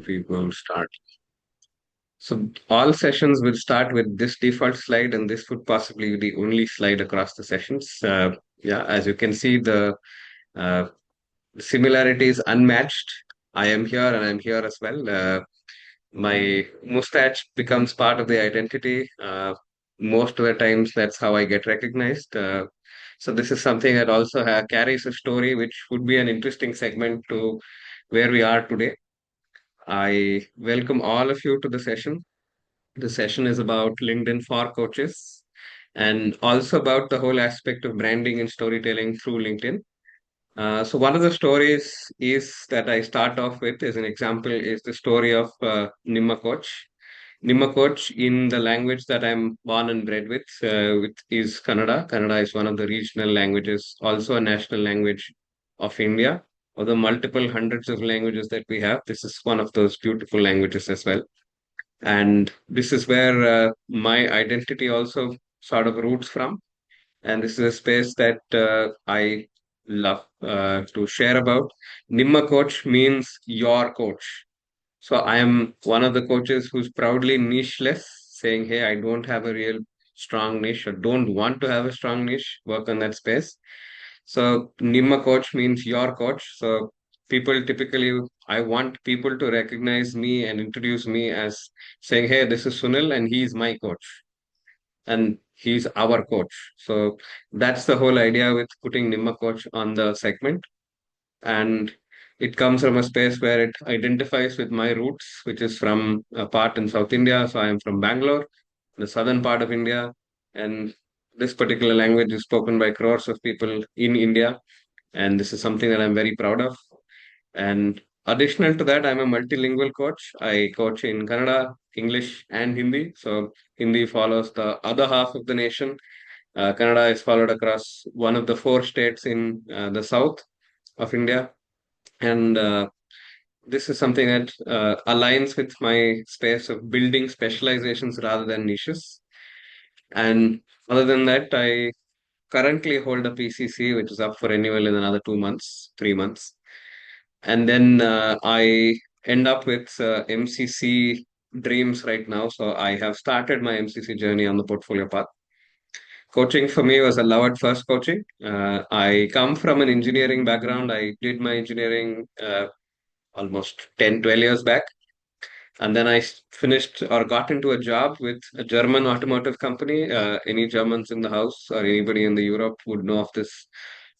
We will start. So all sessions will start with this default slide, and this would possibly be the only slide across the sessions. Yeah, as you can see, the uh, similarity is unmatched. I am here and I'm here as well. My mustache becomes part of the identity. Most of the times, that's how I get recognized. So this is something that also carries a story, which would be an interesting segment to where we are today. I welcome all of you to the session. The session is about LinkedIn for coaches and also about the whole aspect of branding and storytelling through LinkedIn. So one of the stories is that I start off with as an example is the story of NimmaCoach. NimmaCoach in the language that I'm born and bred with is Kannada. Kannada is one of the regional languages, also a national language of India. Of the multiple hundreds of languages that we have, this is one of those beautiful languages as well. And this is where my identity also sort of roots from. And this is a space that I love to share about. Nimma coach means your coach. So I am one of the coaches who's proudly nicheless, saying, "Hey, I don't have a real strong niche or don't want to have a strong niche, work on that space." So Nimma coach means your coach. So people typically, I want people to recognize me and introduce me as saying, "Hey, this is Sunil and he's my coach and he's our coach." So that's the whole idea with putting Nimma coach on the segment. And it comes from a space where it identifies with my roots, which is from a part in South India. So I am from Bangalore, the southern part of India. And this particular language is spoken by crores of people in India. And this is something that I'm very proud of. And additional to that, I'm a multilingual coach. I coach in Kannada, English, and Hindi. So Hindi follows the other half of the nation. Kannada is followed across one of the four states in the south of India. And this is something that aligns with my space of building specializations rather than niches. And other than that, I currently hold a PCC, which is up for renewal in another 2 months, 3 months. And then I end up with MCC dreams right now. So I have started my MCC journey on the portfolio path. Coaching for me was a love at first coaching. I come from an engineering background. I did my engineering almost 10, 12 years back. And then finished or got into a job with a German automotive company. Any Germans in the house or anybody in the Europe would know of this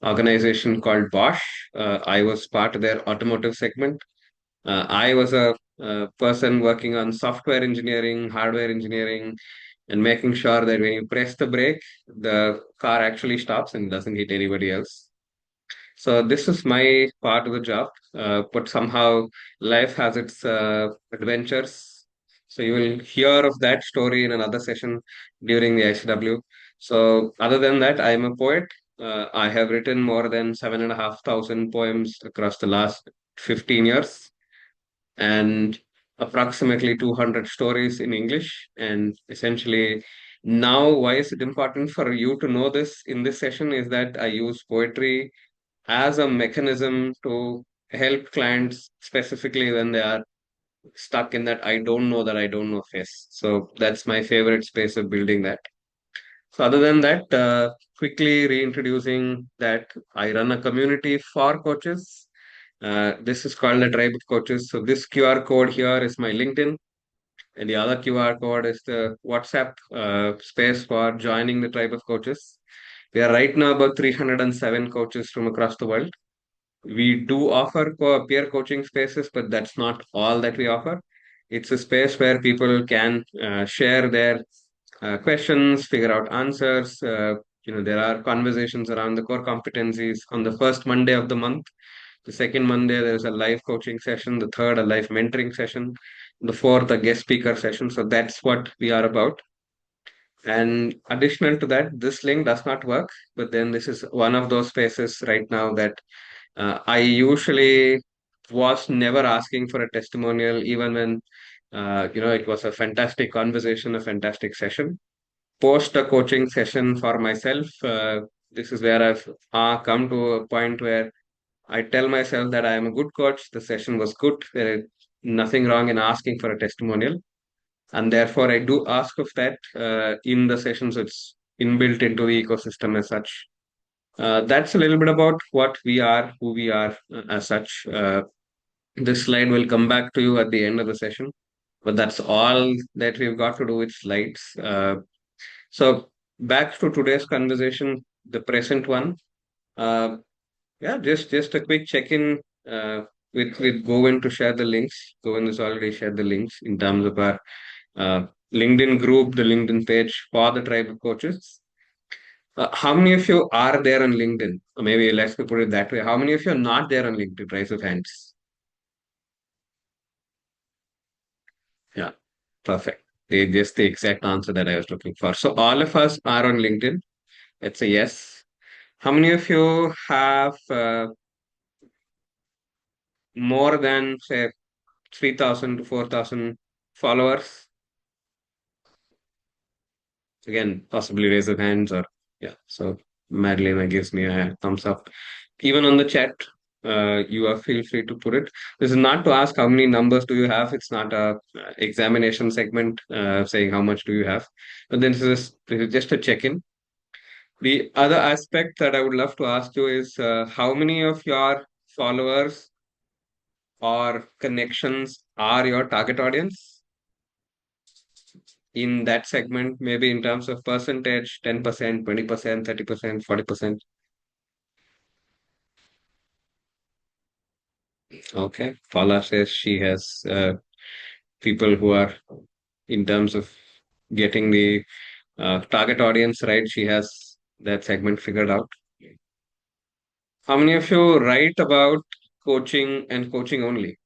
organization called Bosch. I was part of their automotive segment. I was a person working on software engineering, hardware engineering, and making sure that when you press the brake, the car actually stops and doesn't hit anybody else. So this is my part of the job, but somehow life has its adventures. So you will hear of that story in another session during the ICW. So other than that, I am a poet. I have written more than 7,500 poems across the last 15 years and approximately 200 stories in English. And essentially, now why is it important for you to know this in this session is that I use poetry as a mechanism to help clients specifically when they are stuck in that I don't know phase. So that's my favorite space of building that. So other than that, quickly reintroducing that I run a community for coaches. This is called the Tribe of Coaches. So this QR code here is my LinkedIn, and the other QR code is the WhatsApp space for joining the Tribe of Coaches. We are right now about 307 coaches from across the world. We do offer peer coaching spaces, but that's not all that we offer. It's a space where people can share their questions, figure out answers. There are conversations around the core competencies on the first Monday of the month. The second Monday, there's a live coaching session. The third, a live mentoring session. The fourth, a guest speaker session. So that's what we are about. And additional to that, this link does not work, but then this is one of those spaces right now that I usually was never asking for a testimonial, even when it was a fantastic conversation, a fantastic session. Post a coaching session for myself, this is where I've come to a point where I tell myself that I am a good coach. The session was good. There nothing wrong in asking for a testimonial. And therefore, I do ask of that in the sessions. It's inbuilt into the ecosystem as such. That's a little bit about what we are, who we are as such. This slide will come back to you at the end of the session, but that's all that we've got to do with slides. So back to today's conversation, the present one. Uh, yeah, just a quick check-in with Govind to share the links. Govind has already shared the links in terms of our LinkedIn group, the LinkedIn page for the tribe of coaches. How many of you are there on LinkedIn? Or maybe let's put it that way. How many of you are not there on LinkedIn? Raise of hands. Yeah, perfect. Just the exact answer that I was looking for. So all of us are on LinkedIn. It's a yes. How many of you have more than say 3,000 to 4,000 followers? Again, possibly raise of hands or yeah. So Madeline gives me a thumbs up. Even on the chat, you are feel free to put it. This is not to ask how many numbers do you have. It's not a examination segment saying how much do you have. But then this is just a check-in. The other aspect that I would love to ask you is how many of your followers or connections are your target audience in that segment, maybe in terms of percentage, 10%, 20%, 30%, 40%. Okay. Paula says she has people who are in terms of getting the target audience right. She has that segment figured out. How many of you write about coaching and coaching only?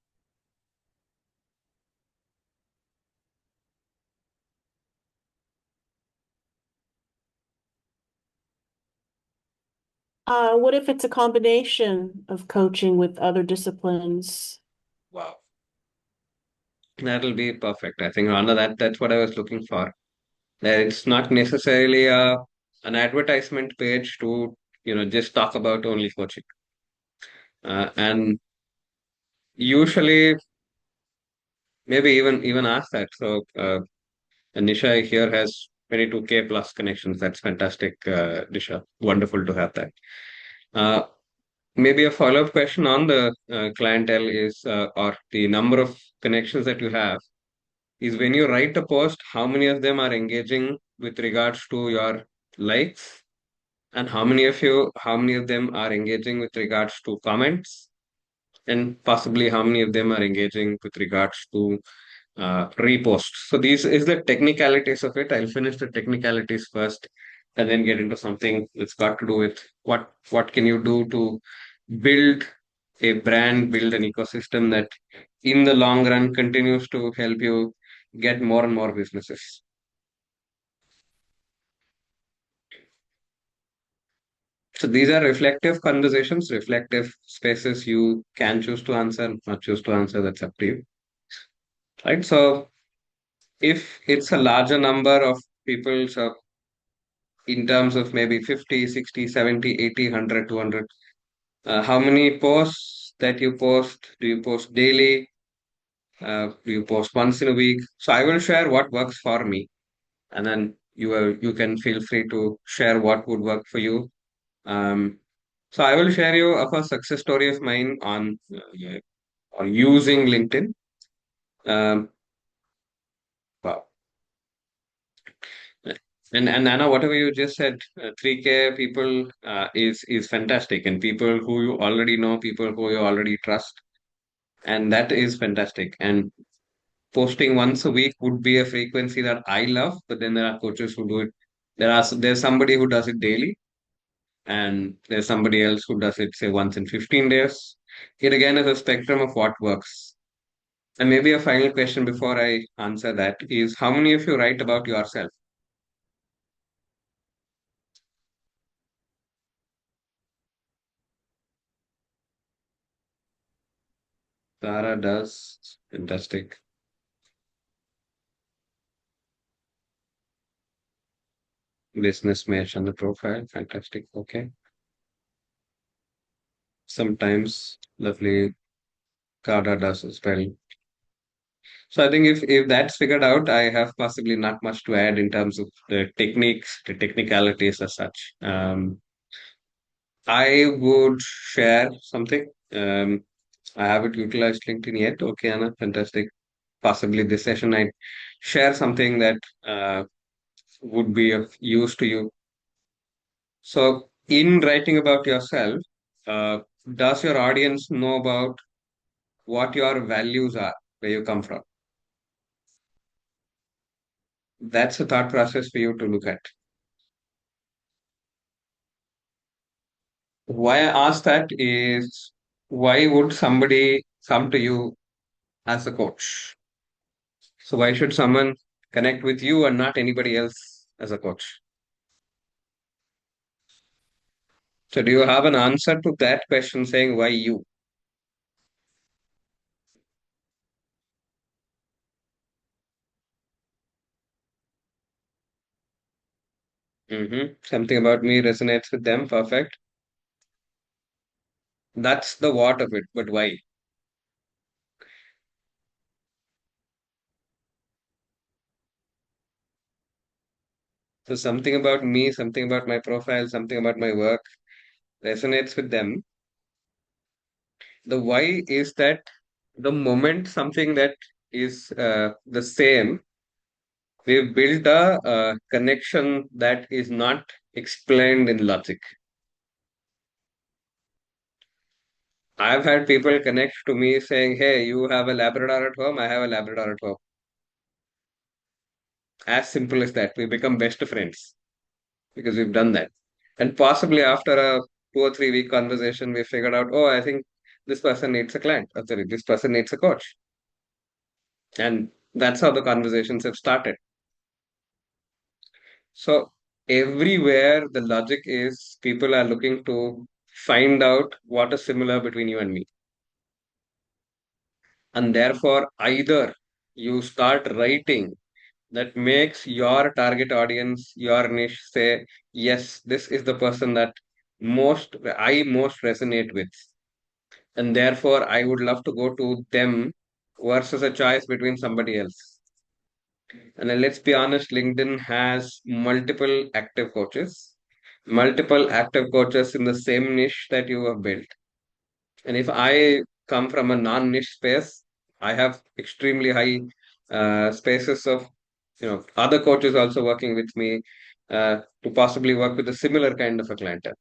What if it's a combination of coaching with other disciplines? Wow. That'll be perfect. I think under that's what I was looking for. That it's not necessarily an advertisement page to just talk about only coaching. And usually maybe even ask that. So Nisha here has 22K plus connections. That's fantastic, Nisha. Wonderful to have that. Uh, Maybe a follow-up question on the clientele is or the number of connections that you have is when you write a post, how many of them are engaging with regards to your likes, and how many of them are engaging with regards to comments, and possibly how many of them are engaging with regards to reposts. So these is the technicalities of it. I'll finish the technicalities first, and then get into something that's got to do with what can you do to build a brand, build an ecosystem that in the long run continues to help you get more and more businesses. So these are reflective conversations, reflective spaces. You can choose to answer, not choose to answer. That's up to you, right? So if it's a larger number of people, so in terms of maybe 50, 60, 70, 80, 100, 200, how many posts that you post? Do you post daily? Do you post once in a week? So I will share what works for me, and then you can feel free to share what would work for you. Um, so I will share you of a success story of mine on using LinkedIn. Um, wow. And Anna, whatever you just said, 3K people is fantastic, and people who you already know, people who you already trust, and that is fantastic. And posting once a week would be a frequency that I love, but then there are coaches who do it. There's somebody who does it daily, and there's somebody else who does it say once in 15 days. It again is a spectrum of what works. And maybe a final question before I answer that is how many of you write about yourself? Tara does. Fantastic. Business match on the profile. Fantastic. Okay. Sometimes lovely Kada does as well. So I think if that's figured out, I have possibly not much to add in terms of the techniques, the technicalities as such. I would share something. I haven't utilized LinkedIn yet. Okay, Anna, fantastic. Possibly this session, I share something that would be of use to you. So, in writing about yourself, uh, does your audience know about what your values are, where you come from? That's a thought process for you to look at. Why I ask that is, why would somebody come to you as a coach? So why should someone connect with you and not anybody else as a coach? So do you have an answer to that question saying why you? Something about me resonates with them. Perfect. That's the what of it, but why? So something about me, something about my profile, something about my work resonates with them. The why is that the moment something that is the same, we've built a connection that is not explained in logic. I've had people connect to me saying, "Hey, you have a Labrador at home, I have a Labrador at home." As simple as that. We become best friends because we've done that. And possibly after a 2 or 3 week conversation, we figured out, oh, I think this person needs a client. Or sorry, this person needs a coach. And that's how the conversations have started. So everywhere the logic is people are looking to find out what is similar between you and me. And therefore, either you start writing that makes your target audience, your niche say, yes, this is the person that I most resonate with. And therefore, I would love to go to them versus a choice between somebody else. And then let's be honest, LinkedIn has multiple active coaches in the same niche that you have built. And if I come from a non-niche space, I have extremely high spaces of other coaches also working with me to possibly work with a similar kind of a clientele.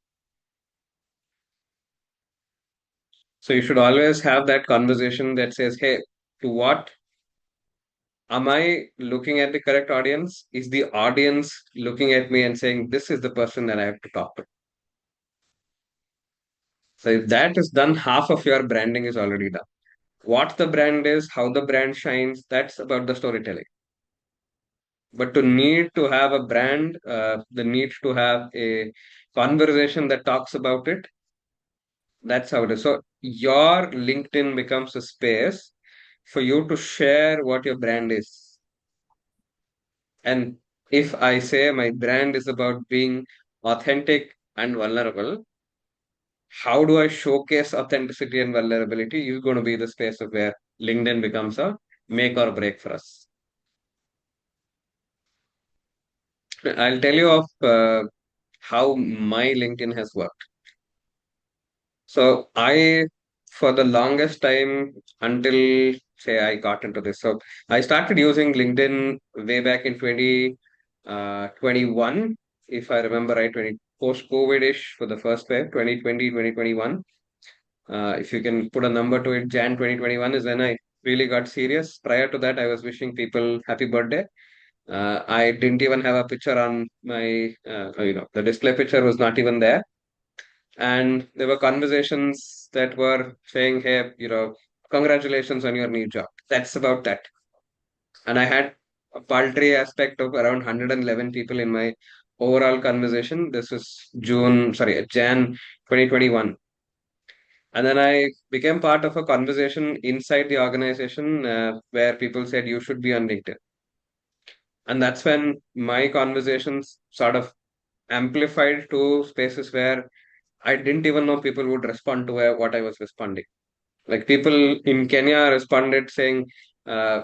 So you should always have that conversation that says, "Hey, to what am I looking at the correct audience? Is the audience looking at me and saying this is the person that I have to talk to?" So if that is done, half of your branding is already done. What the brand is, how the brand shines, that's about the storytelling. But to need to have a brand, the need to have a conversation that talks about it, that's how it is. So your LinkedIn becomes a space for you to share what your brand is. And if I say my brand is about being authentic and vulnerable, how do I showcase authenticity and vulnerability is going to be the space of where LinkedIn becomes a make or break for us. I'll tell you of how my LinkedIn has worked. So for the longest time until say I got into this, so I started using LinkedIn way back in 2021, if I remember right, 20, post-COVID-ish for the first wave, 2020, 2021. If you can put a number to it, Jan 2021 is when I really got serious. Prior to that, I was wishing people happy birthday. I didn't even have a picture on my, the display picture was not even there. And there were conversations that were saying, hey, congratulations on your new job. That's about that. And I had a paltry aspect of around 111 people in my overall conversation. This was Jan 2021. And then I became part of a conversation inside the organization where people said you should be on LinkedIn. And that's when my conversations sort of amplified to spaces where I didn't even know people would respond to what I was responding. Like people in Kenya responded saying,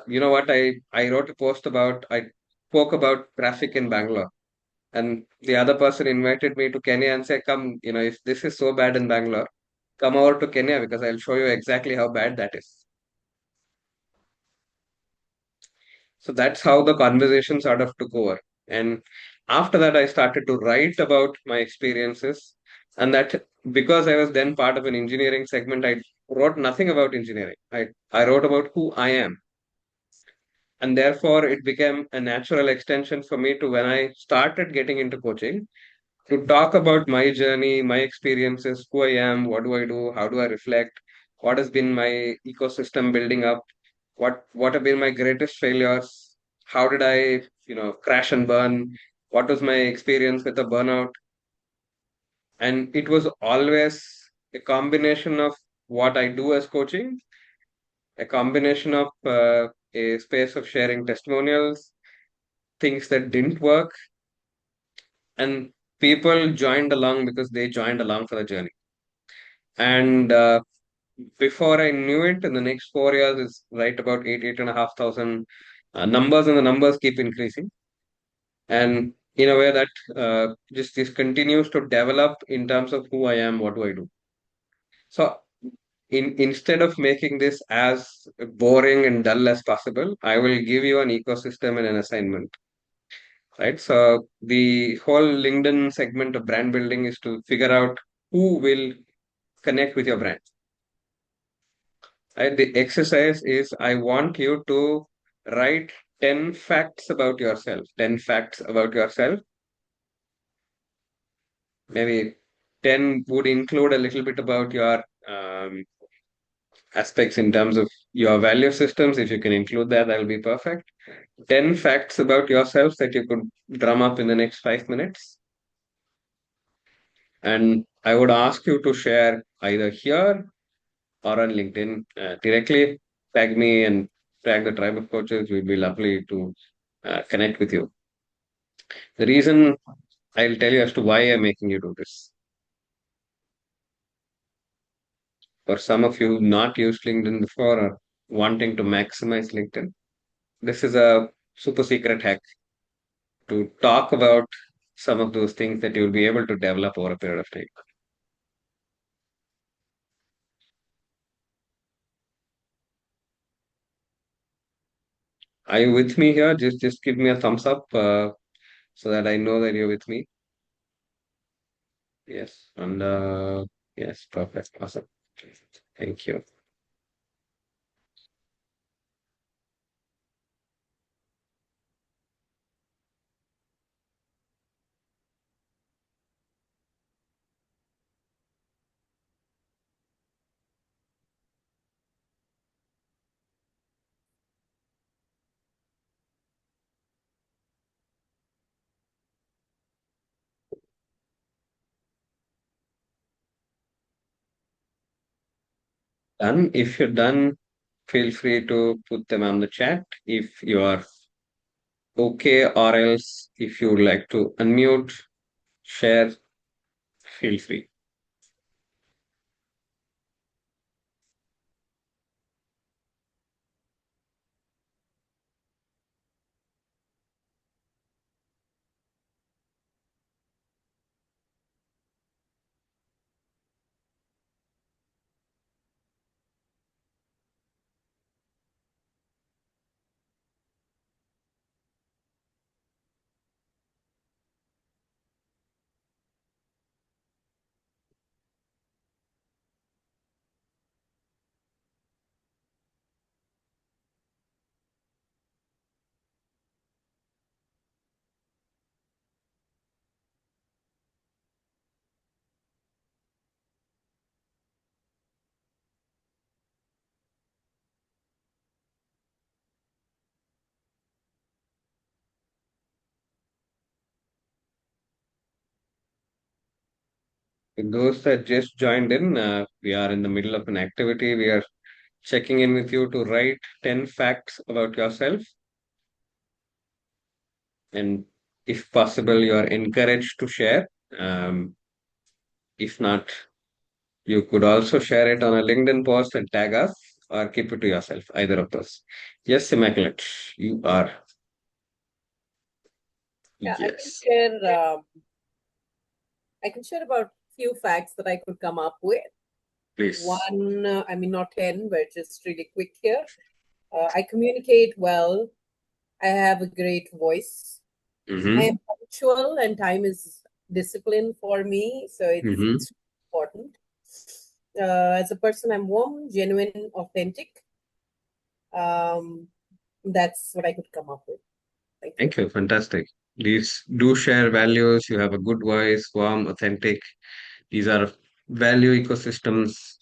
You know what? I wrote a post about, I spoke about traffic in Bangalore. And the other person invited me to Kenya and said, come, if this is so bad in Bangalore, come over to Kenya because I'll show you exactly how bad that is. So that's how the conversation sort of took over. And after that, I started to write about my experiences. And that because I was then part of an engineering segment, I wrote nothing about engineering. I wrote about who I am. And therefore, it became a natural extension for me to when I started getting into coaching to talk about my journey, my experiences, who I am, what do I do, how do I reflect, what has been my ecosystem building up, what have been my greatest failures, how did I, crash and burn, what was my experience with the burnout, and it was always a combination of what I do as coaching, a combination of a space of sharing testimonials, things that didn't work, and people joined along because they joined along for the journey. And before I knew it, in the next 4 years, it's right about 8,500 numbers, and the numbers keep increasing. And in a way that just this continues to develop in terms of who I am, what do I do. So instead of making this as boring and dull as possible, I will give you an ecosystem and an assignment. Right. So the whole LinkedIn segment of brand building is to figure out who will connect with your brand. Right? The exercise is I want you to write 10 facts about yourself. 10 facts about yourself. Maybe 10 would include a little bit about your aspects in terms of your value systems. If you can include that, that'll be perfect. 10 facts about yourself that you could drum up in the next 5 minutes. And I would ask you to share either here or on LinkedIn directly. Tag me and tag the tribe of coaches. We'd be lovely to connect with you. The reason I'll tell you as to why I'm making you do this. For some of you who've not used LinkedIn before or wanting to maximize LinkedIn, this is a super secret hack to talk about some of those things that you'll be able to develop over a period of time. Are you with me here? Just give me a thumbs up so that I know that you're with me. Yes. And yes, perfect. Awesome. Thank you. Done. If you're done, feel free to put them on the chat if you are okay, or else if you would like to unmute, share, feel free. Those that just joined in, we are in the middle of an activity. We are checking in with you to write 10 facts about yourself. And if possible, you are encouraged to share. If not, you could also share it on a LinkedIn post and tag us. or keep it to yourself, either of those. Yes, Immaculate, you are. Yeah, Yes, I can share about few facts that I could come up with. please. One, I mean, not 10, but just really quick here. I communicate well. I have a great voice. I Mm-hmm. am punctual, and time is discipline for me, so Mm-hmm. it's important. As a person, I'm warm, genuine, authentic. Um, that's what I could come up with. Thank you. Thank you. Fantastic. These do share values. You have a good voice, warm, authentic. These are value ecosystems.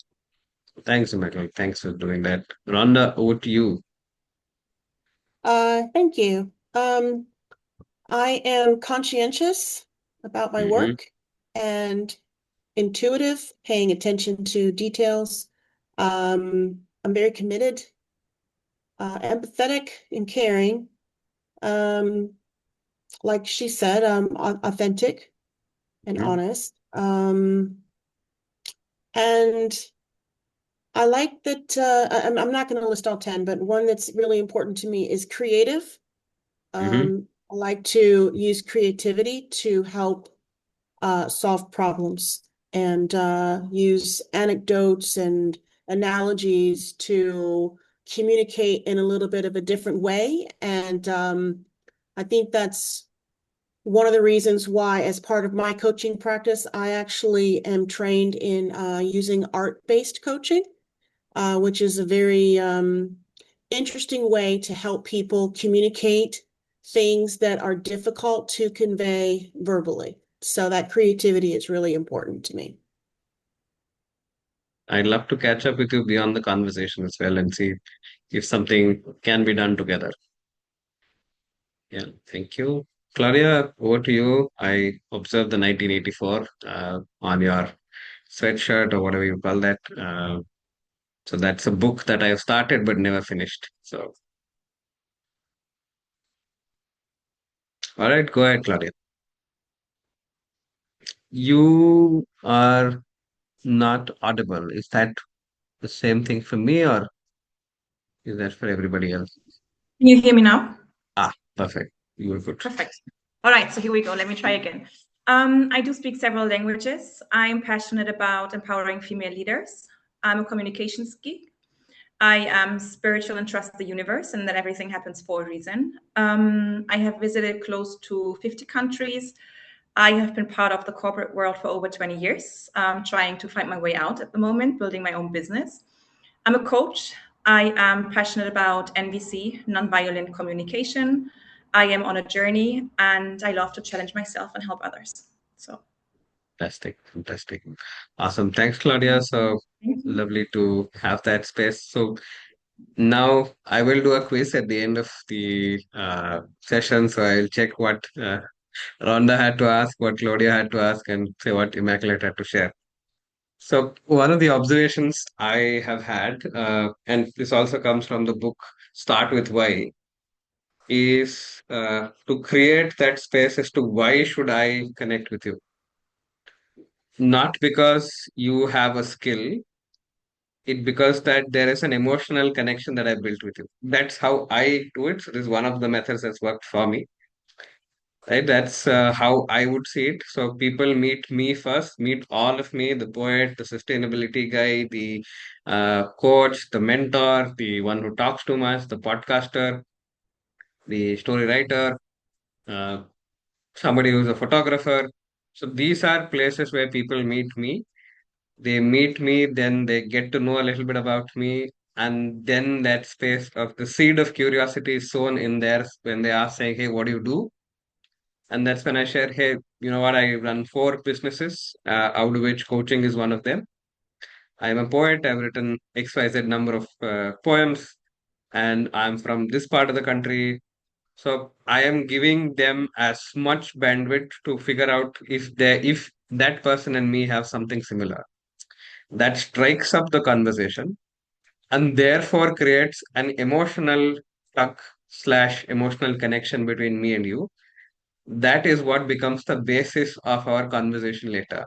Thanks, Michael. Thanks for doing that. Rhonda, over to you. Thank you. I am conscientious about my Mm-hmm. work and intuitive, paying attention to details. I'm very committed, empathetic, and caring. Um, like she said, authentic and Mm-hmm. honest. And I like that. I'm not going to list all 10, but one that's really important to me is creative. Mm-hmm. I like to use creativity to help solve problems and use anecdotes and analogies to communicate in a little bit of a different way. And I think that's one of the reasons why, as part of my coaching practice, I actually am trained in using art-based coaching, which is a very interesting way to help people communicate things that are difficult to convey verbally. So that creativity is really important to me. I'd love to catch up with you beyond the conversation as well and see if something can be done together. Yeah, thank you. Claudia, over to you. I observed the 1984 on your sweatshirt or whatever you call that. So that's a book that I've started but never finished. So, all right, go ahead, Claudia. You are not audible. Is that the same thing for me or is that for everybody else? Can you hear me now? Ah, perfect. You were good. Perfect. All right, so here we go. Let me try again. I do speak several languages. I'm passionate about empowering female leaders. I'm a communications geek. I am spiritual and trust the universe and that everything happens for a reason. I have visited close to 50 countries. I have been part of the corporate world for over 20 years, trying to find my way out at the moment, building my own business. I'm a coach. I am passionate about NVC, nonviolent communication. I am on a journey and I love to challenge myself and help others. So Fantastic. Fantastic. Awesome. Thanks, Claudia. So thank you. lovely to have that space. So now I will do a quiz at the end of the session. So I'll check what Rhonda had to ask, what Claudia had to ask, and say what Immaculate had to share. So one of the observations I have had, and this also comes from the book Start with Why, is to create that space as to why should I connect with you? Not because you have a skill, it because that there is an emotional connection that I built with you. That's how I do it. So this is one of the methods that's worked for me. Right, that's how I would see it. So people meet me first, meet all of me, the poet, the sustainability guy, the coach, the mentor, the one who talks too much, the podcaster, the story writer, uh, somebody who's a photographer. So these are places where people meet me. They meet me, then they get to know a little bit about me, and then that space of the seed of curiosity is sown in there when they ask, saying, "Hey, what do you do?" And that's when I share, hey, you know what? I run four businesses, out of which coaching is one of them. I'm a poet. I've written XYZ number of poems, and I'm from this part of the country. So I am giving them as much bandwidth to figure out if that person and me have something similar. That strikes up the conversation and therefore creates an emotional tuck slash emotional connection between me and you. That is what becomes the basis of our conversation later.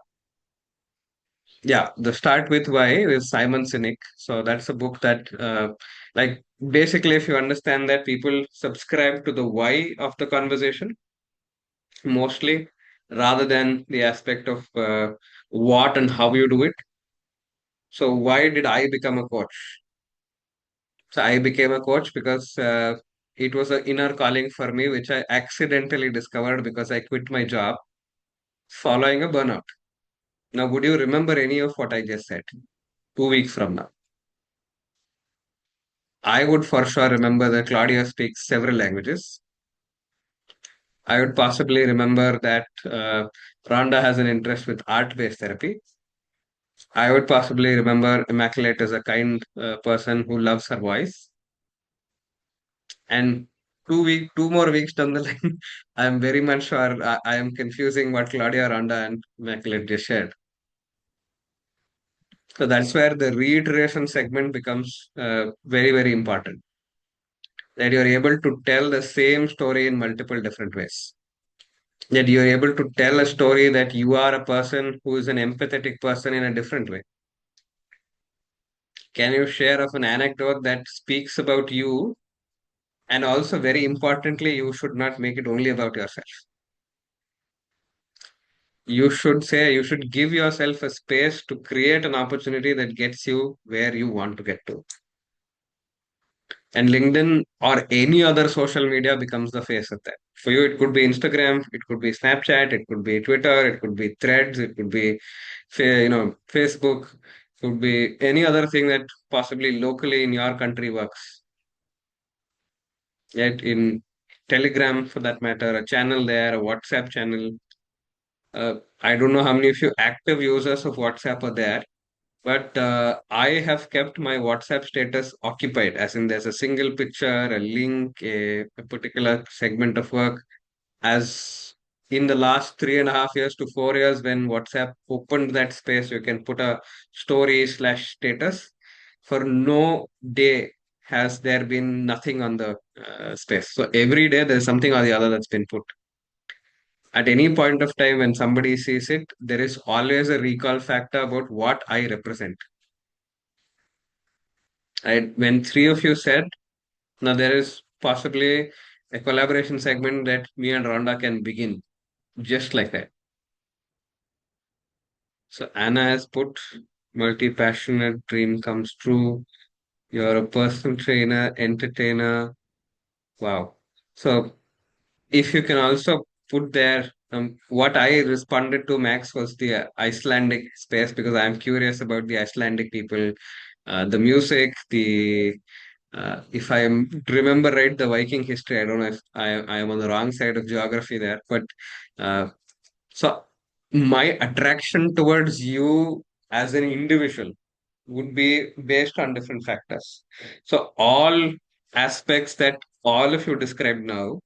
Yeah, the Start With Why is Simon Sinek. So that's a book that, like, basically, if you understand that people subscribe to the why of the conversation mostly, rather than the aspect of what and how you do it. So why did I become a coach? So I became a coach because it was an inner calling for me, which I accidentally discovered because I quit my job following a burnout. Now, would you remember any of what I just said 2 weeks from now? I would for sure remember that Claudia speaks several languages. I would possibly remember that Rhonda has an interest with art-based therapy. I would possibly remember Immaculate as a kind person who loves her voice. And 2 more weeks down the line, I'm very much sure I am confusing what Claudia, Rhonda, and Immaculate just shared. So that's where the reiteration segment becomes very, very important. That you're able to tell the same story in multiple different ways. That you're able to tell a story that you are a person who is an empathetic person in a different way. Can you share of an anecdote that speaks about you? And also, very importantly, you should not make it only about yourself. You should give yourself a space to create an opportunity that gets you where you want to get to. And LinkedIn or any other social media becomes the face of that. For you, it could be Instagram, it could be Snapchat, it could be Twitter, it could be Threads, it could be, Facebook, it could be any other thing that possibly locally in your country works. Yet in Telegram, for that matter, a channel there, a WhatsApp channel. I don't know how many of you active users of WhatsApp are there, but I have kept my WhatsApp status occupied, as in there's a single picture, a link, a particular segment of work. As in the last 3.5 years to 4 years, when WhatsApp opened that space, you can put a story/status. For no day has there been nothing on the space. So every day there's something or the other that's been put. At any point of time when somebody sees it, there is always a recall factor about what I represent. When three of you said, now there is possibly a collaboration segment that me and Rhonda can begin just like that. So Anna has put multi-passionate dream comes true. You're a personal trainer, entertainer. Wow. So if you can also put there, what I responded to Max was the Icelandic space because I'm curious about the Icelandic people, the music, the if I remember right, the Viking history. I don't know if I am on the wrong side of geography there, but uh, so my attraction towards you as an individual would be based on different factors. So all aspects that all of you described now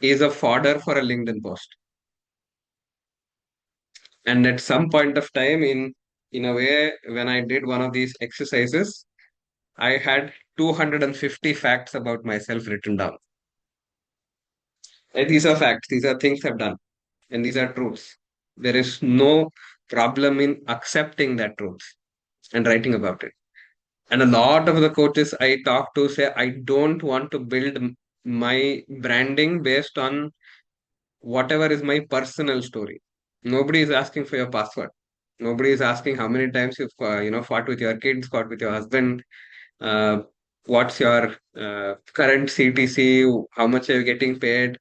is a fodder for a LinkedIn post. And at some point of time, in a way, when I did one of these exercises, I had 250 facts about myself written down. And these are facts, these are things I've done, and these are truths. There is no problem in accepting that truth and writing about it. And a lot of the coaches I talk to say, I don't want to build my branding based on whatever is my personal story. Nobody is asking for your password. Nobody is asking how many times you've fought with your kids, fought with your husband. Uh, what's your current CTC? How much are you getting paid?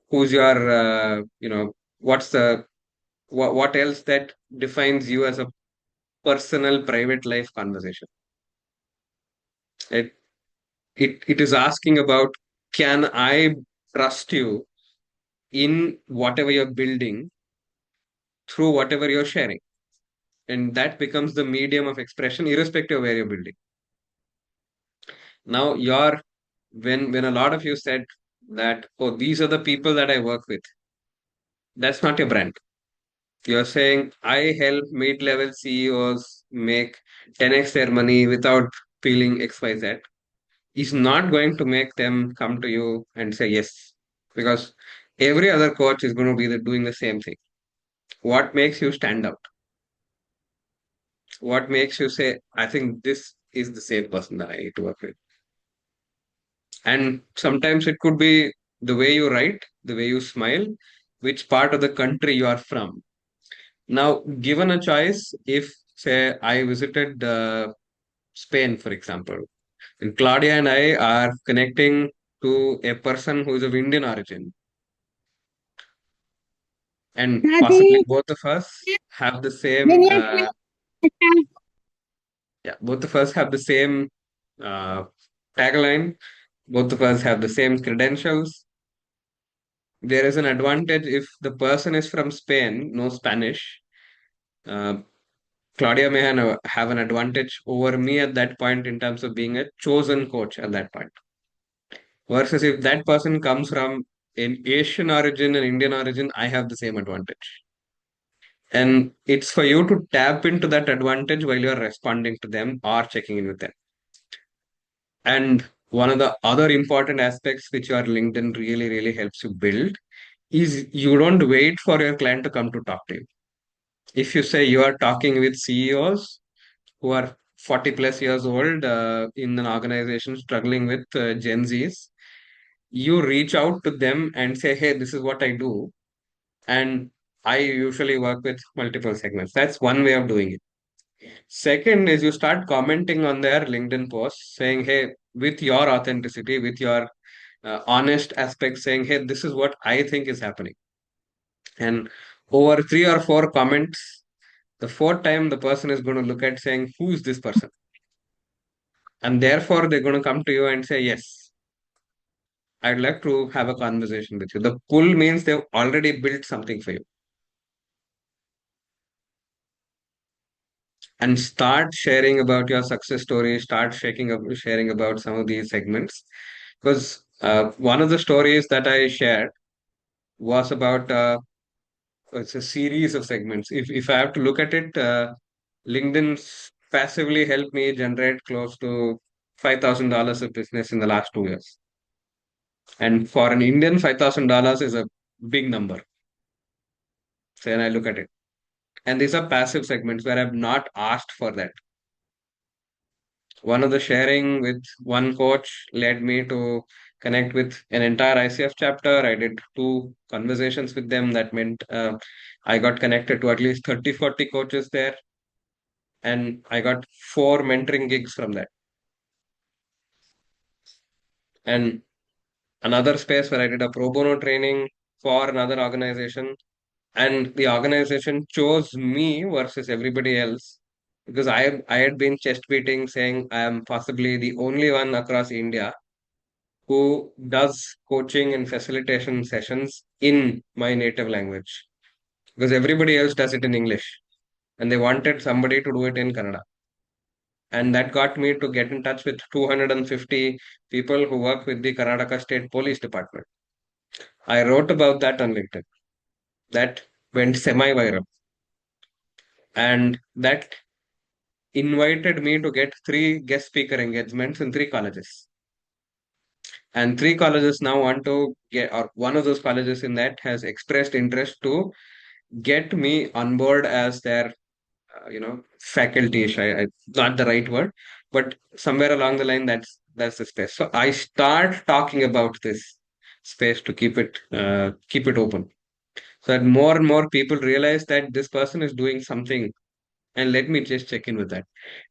Who's your what's the what else that defines you as a personal private life conversation? It it is asking about, can I trust you in whatever you're building through whatever you're sharing? And that becomes the medium of expression irrespective of where you're building. Now you're when a lot of you said that, oh, these are the people that I work with, that's not your brand. You're saying I help mid-level CEOs make 10x their money without feeling XYZ is not going to make them come to you and say yes, because every other coach is going to be doing the same thing. What makes you stand out? What makes you say, I think this is the same person that I need to work with? And sometimes it could be the way you write, the way you smile, which part of the country you are from. Now, given a choice, if say I visited Spain, for example, and Claudia and I are connecting to a person who is of Indian origin, and possibly both of us have the same, yeah, both of us have the same uh, tagline, both of us have the same credentials. There is an advantage if the person is from Spain, knows Spanish. Uh, Claudia may have an advantage over me at that point in terms of being a chosen coach at that point. Versus if that person comes from an Asian origin and Indian origin, I have the same advantage. And it's for you to tap into that advantage while you're responding to them or checking in with them. And one of the other important aspects which your LinkedIn really, really helps you build is you don't wait for your client to come to talk to you. If you say you are talking with CEOs who are 40 plus years old in an organization struggling with Gen Zs, you reach out to them and say, hey, this is what I do. And I usually work with multiple segments. That's one way of doing it. Second is you start commenting on their LinkedIn posts saying, hey, with your authenticity, with your honest aspect, saying, hey, this is what I think is happening. And over 3 or 4 comments, the fourth time the person is going to look at saying, who's this person? And therefore, they're going to come to you and say, yes, I'd like to have a conversation with you. The pull means they've already built something for you. And start sharing about your success story, start sharing about some of these segments. Because one of the stories that I shared was about it's a series of segments. If I have to look at it, LinkedIn's passively helped me generate close to $5,000 of business in the last 2 years. And for an Indian, $5,000 is a big number. So when I look at it. And these are passive segments where I've not asked for that. One of the sharing with one coach led me to connect with an entire ICF chapter. I did 2 conversations with them. That meant I got connected to at least 30, 40 coaches there. And I got 4 mentoring gigs from that. And another space where I did a pro bono training for another organization. And the organization chose me versus everybody else because I had been chest beating saying I am possibly the only one across India who does coaching and facilitation sessions in my native language because everybody else does it in English and they wanted somebody to do it in Kannada. And that got me to get in touch with 250 people who work with the Karnataka State Police Department. I wrote about that on LinkedIn. That went semi-viral. And that invited me to get 3 guest speaker engagements in 3 colleges. And 3 colleges now want to get, or one of those colleges in that has expressed interest to get me on board as their, faculty. Not the right word, but somewhere along the line, that's the space. So I start talking about this space to keep it open, so that more and more people realize that this person is doing something, and let me just check in with that.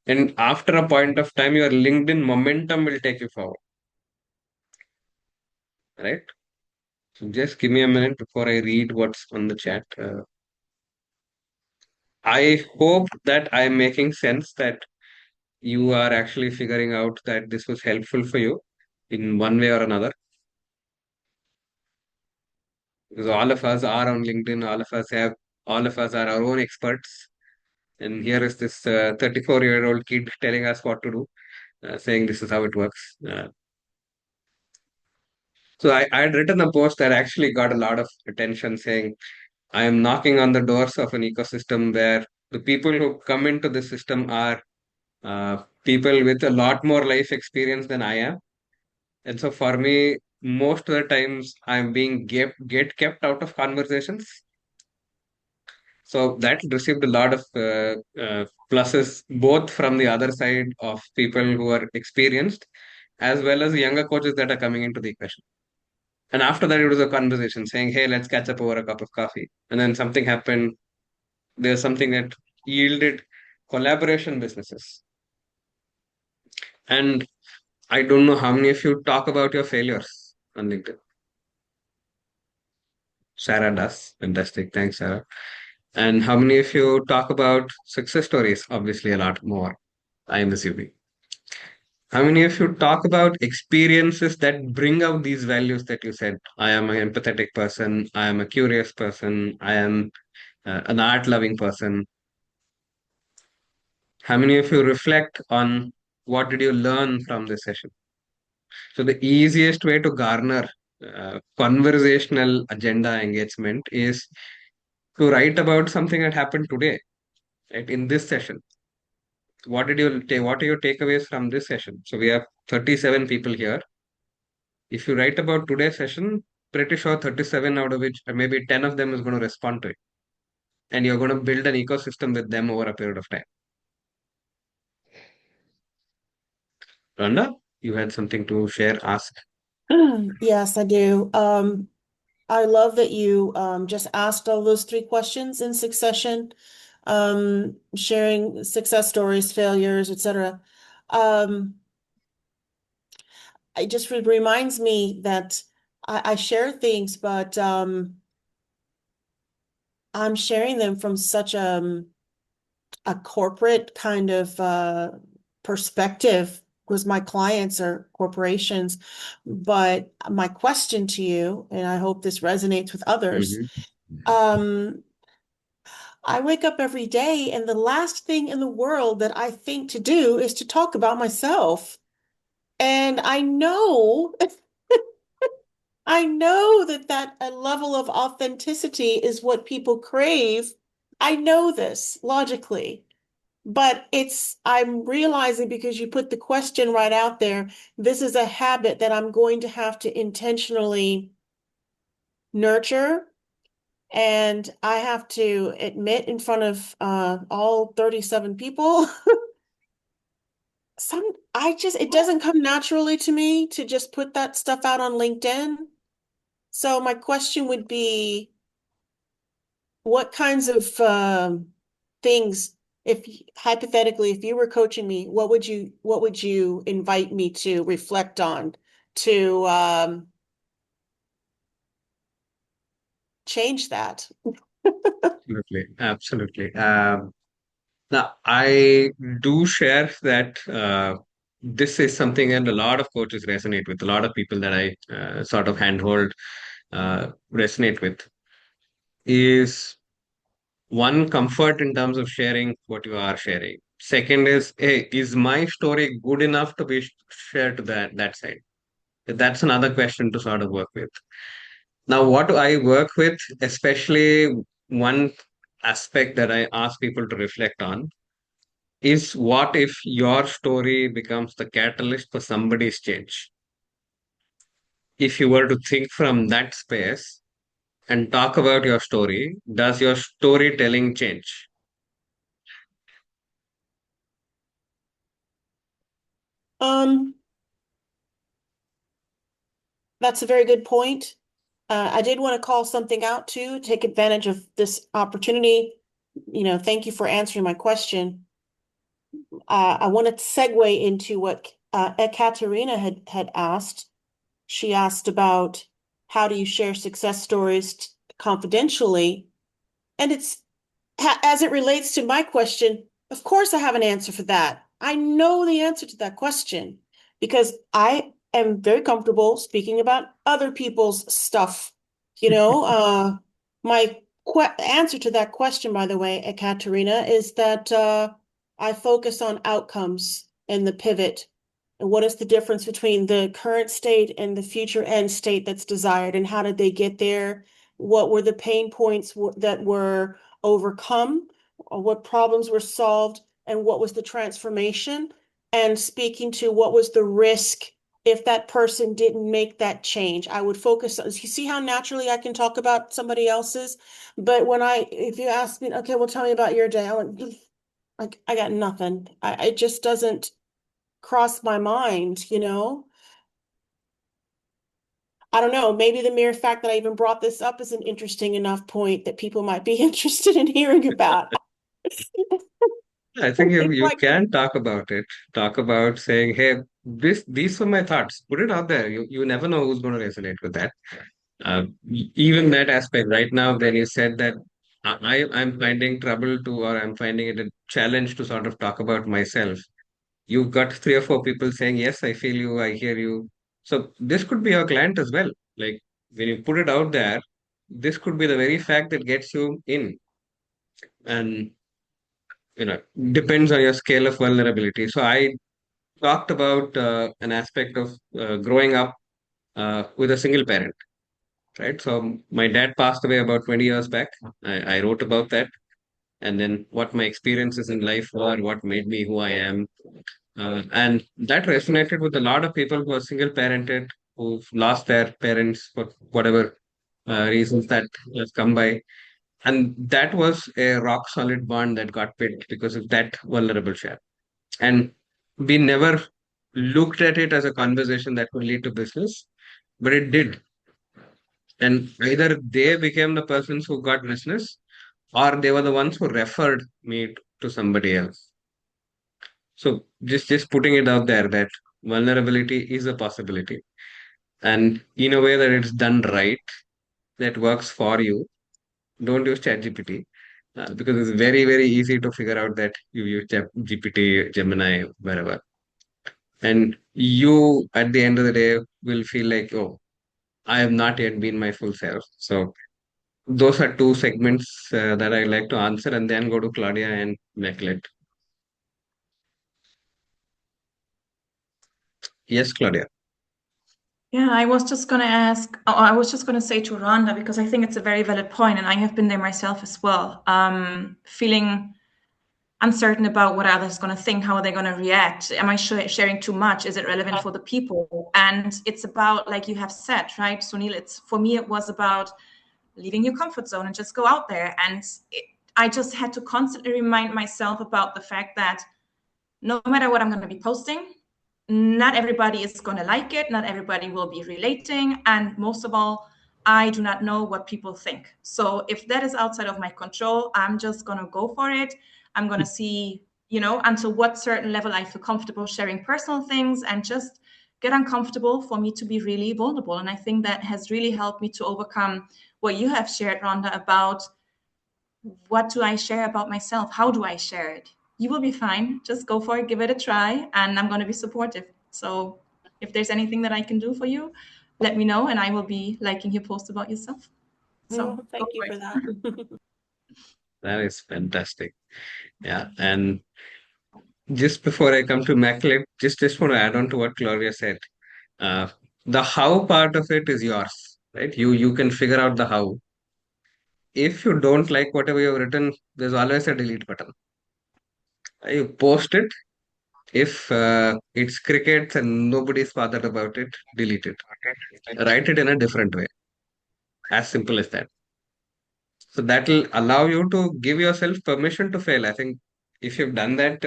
And after a point of time, your LinkedIn momentum will take you forward, right? So just give me a minute before I read what's on the chat. I hope that I'm making sense, that you are actually figuring out that this was helpful for you in one way or another. Because all of us are on LinkedIn, all of us are our own experts. And here is this 34-year-old kid telling us what to do, saying this is how it works. So I had written a post that actually got a lot of attention saying, I am knocking on the doors of an ecosystem where the people who come into the system are people with a lot more life experience than I am. And so for me, most of the times I'm being get kept out of conversations. So that received a lot of pluses both from the other side of people who are experienced, as well as younger coaches that are coming into the equation. And after that, it was a conversation saying, hey, let's catch up over a cup of coffee. And then something happened. There's something that yielded collaboration businesses. And I don't know how many of you talk about your failures on LinkedIn. Sarah does. Fantastic. Thanks, Sarah. And how many of you talk about success stories? Obviously, a lot more. I am assuming. How many of you talk about experiences that bring out these values that you said? I am an empathetic person. I am a curious person. I am an art loving person. How many of you reflect on what did you learn from this session? So the easiest way to garner conversational agenda engagement is to write about something that happened today, right, in this session. What are your takeaways from this session? So we have 37 people here. If you write about today's session, pretty sure 37 out of which maybe 10 of them is going to respond to it. And you're going to build an ecosystem with them over a period of time. Randa, you had something to share, ask. Yes, I do. I love that you just asked all those three questions in succession, sharing success stories, failures, etc. It just reminds me that I share things, but I'm sharing them from such a corporate kind of perspective because my clients are corporations. But my question to you, and I hope this resonates with others, I wake up every day and the last thing in the world that I think to do is to talk about myself. And I know I know that a level of authenticity is what people crave. I know this logically, but I'm realizing because you put the question right out there, this is a habit that I'm going to have to intentionally nurture. And I have to admit in front of all 37 people, it doesn't come naturally to me to just put that stuff out on LinkedIn. So my question would be, what kinds of things, if hypothetically, if you were coaching me, what would you invite me to reflect on to change that? Absolutely, absolutely. Now, I do share that this is something and a lot of coaches resonate with, a lot of people that I sort of handhold resonate with, is one, comfort in terms of sharing what you are sharing. Second is, hey, is my story good enough to be shared to that side? That's another question to sort of work with. Now, what do I work with? Especially one aspect that I ask people to reflect on is, what if your story becomes the catalyst for somebody's change? If you were to think from that space and talk about your story, does your storytelling change? Um, that's a very good point. I did want to call something out too, take advantage of this opportunity. Thank you for answering my question. I want to segue into what Ekaterina had asked. She asked about how do you share success stories confidentially? And as it relates to my question, of course I have an answer for that. I know the answer to that question because I am very comfortable speaking about other people's stuff. My answer to that question, by the way, Ekaterina, is that I focus on outcomes and the pivot. And what is the difference between the current state and the future end state that's desired, and how did they get there? What were the pain points that were overcome, or what problems were solved, and what was the transformation? And speaking to what was the risk if that person didn't make that change. I would focus on, you see how naturally I can talk about somebody else's? But if you ask me, okay, well, tell me about your day, Like, I got nothing. It just doesn't cross my mind, you know? I don't know. Maybe the mere fact that I even brought this up is an interesting enough point that people might be interested in hearing about. I think you It's you like, can talk about it. Talk about saying, "Hey, these were my thoughts." Put it out there. You never know who's going to resonate with that. Even that aspect right now, when you said that I'm finding trouble to, or I'm finding it a challenge to sort of talk about myself. You've got three or four people saying, "Yes, I feel you. I hear you." So this could be your client as well. Like when you put it out there, this could be the very fact that gets you in. And depends on your scale of vulnerability. So I talked about an aspect of growing up with a single parent, right? So my dad passed away about 20 years back. I wrote about that, and then what my experiences in life were, what made me who I am. And that resonated with a lot of people who are single parented, who've lost their parents for whatever reasons that has come by. And that was a rock solid bond that got built because of that vulnerable share. And we never looked at it as a conversation that would lead to business, but it did. And either they became the persons who got business, or they were the ones who referred me to somebody else. So just putting it out there that vulnerability is a possibility, and in a way that it's done right, that works for you. Don't use ChatGPT because it's very easy to figure out that you use GPT, Gemini, wherever, and you at the end of the day will feel like, oh, I have not yet been my full self. So those are two segments that I like to answer, and then go to Claudia and Nicolette. Yes, Claudia. Yeah, I was just going to ask, I was just going to say to Rhonda, because I think it's a very valid point, and I have been there myself as well, feeling uncertain about what others going to think, how are they going to react? Am I sharing too much? Is it relevant for the people? And it's about, like you have said, right, Sunil, for me, it was about leaving your comfort zone and just go out there. And I just had to constantly remind myself about the fact that no matter what I'm going to be posting, not everybody is going to like it. Not everybody will be relating. And most of all, I do not know what people think. So if that is outside of my control, I'm just going to go for it. I'm going to see, until what certain level I feel comfortable sharing personal things and just get uncomfortable for me to be really vulnerable. And I think that has really helped me to overcome what you have shared, Rhonda, about what do I share about myself? How do I share it? You will be fine. Just go for it, give it a try, and I'm going to be supportive. So if there's anything that I can do for you, let me know, and I will be liking your post about yourself. So thank you for that. That is fantastic. Yeah. And just before I come to Maclip, just want to add on to what Gloria said. Uh, the how part of it is yours, right? You can figure out the how. If you don't like whatever you've written, there's always a delete button. You post it. If it's crickets and nobody's bothered about it, delete it. Write it in a different way. As simple as that. So that will allow you to give yourself permission to fail. I think if you've done that,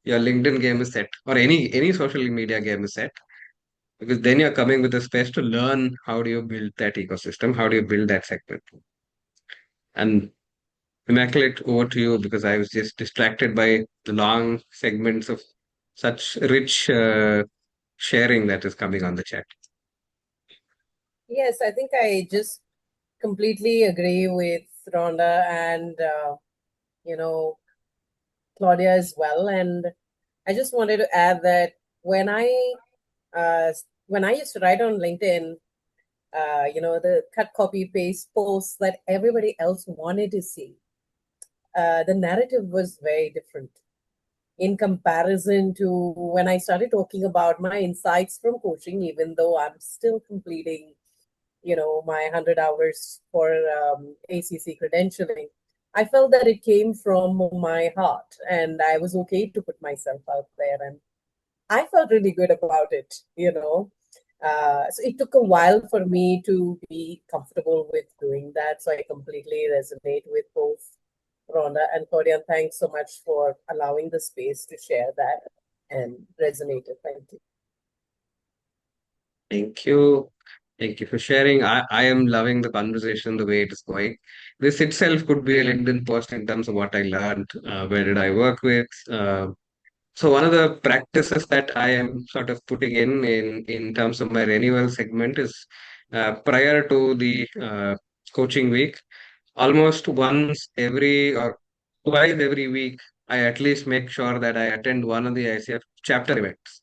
your LinkedIn game is set, or any social media game is set, because then you're coming with a space to learn how do you build that ecosystem, how do you build that segment. And Immaculate, over to you because I was just distracted by the long segments of such rich sharing that is coming on the chat. Yes, I think I just completely agree with Rhonda and Claudia as well. And I just wanted to add that when I used to write on LinkedIn, the cut, copy, paste posts that everybody else wanted to see, the narrative was very different in comparison to when I started talking about my insights from coaching, even though I'm still completing, my 100 hours for ACC credentialing. I felt that it came from my heart and I was okay to put myself out there. And I felt really good about it. So it took a while for me to be comfortable with doing that. So I completely resonate with both Rhonda and Claudia. Thanks so much for allowing the space to share that and resonated. Thank you. Thank you. Thank you for sharing. I am loving the conversation the way it is going. This itself could be a LinkedIn post in terms of what I learned, where did I work with. So one of the practices that I am sort of putting in terms of my renewal segment is prior to the coaching week, almost once every or twice every week, I at least make sure that I attend one of the ICF chapter events.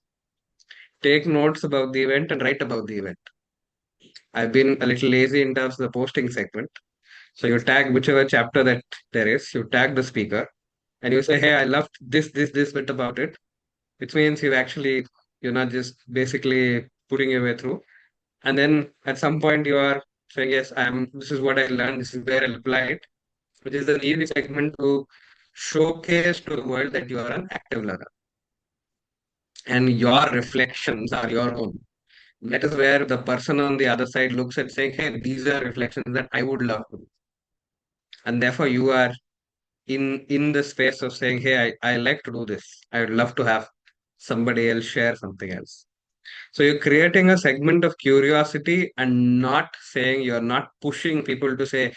Take notes about the event and write about the event. I've been a little lazy in terms of the posting segment. So you tag whichever chapter that there is, you tag the speaker and you say, hey, I loved this bit about it, which means you're not just basically putting your way through. And then at some point you are saying, yes, this is what I learned, this is where I applied, which is an easy segment to showcase to the world that you are an active learner and your reflections are your own. That is where the person on the other side looks at saying, hey, these are reflections that I would love to do. And therefore you are in the space of saying, hey, I like to do this. I would love to have somebody else share something else. So you're creating a segment of curiosity and not saying you're not pushing people to say,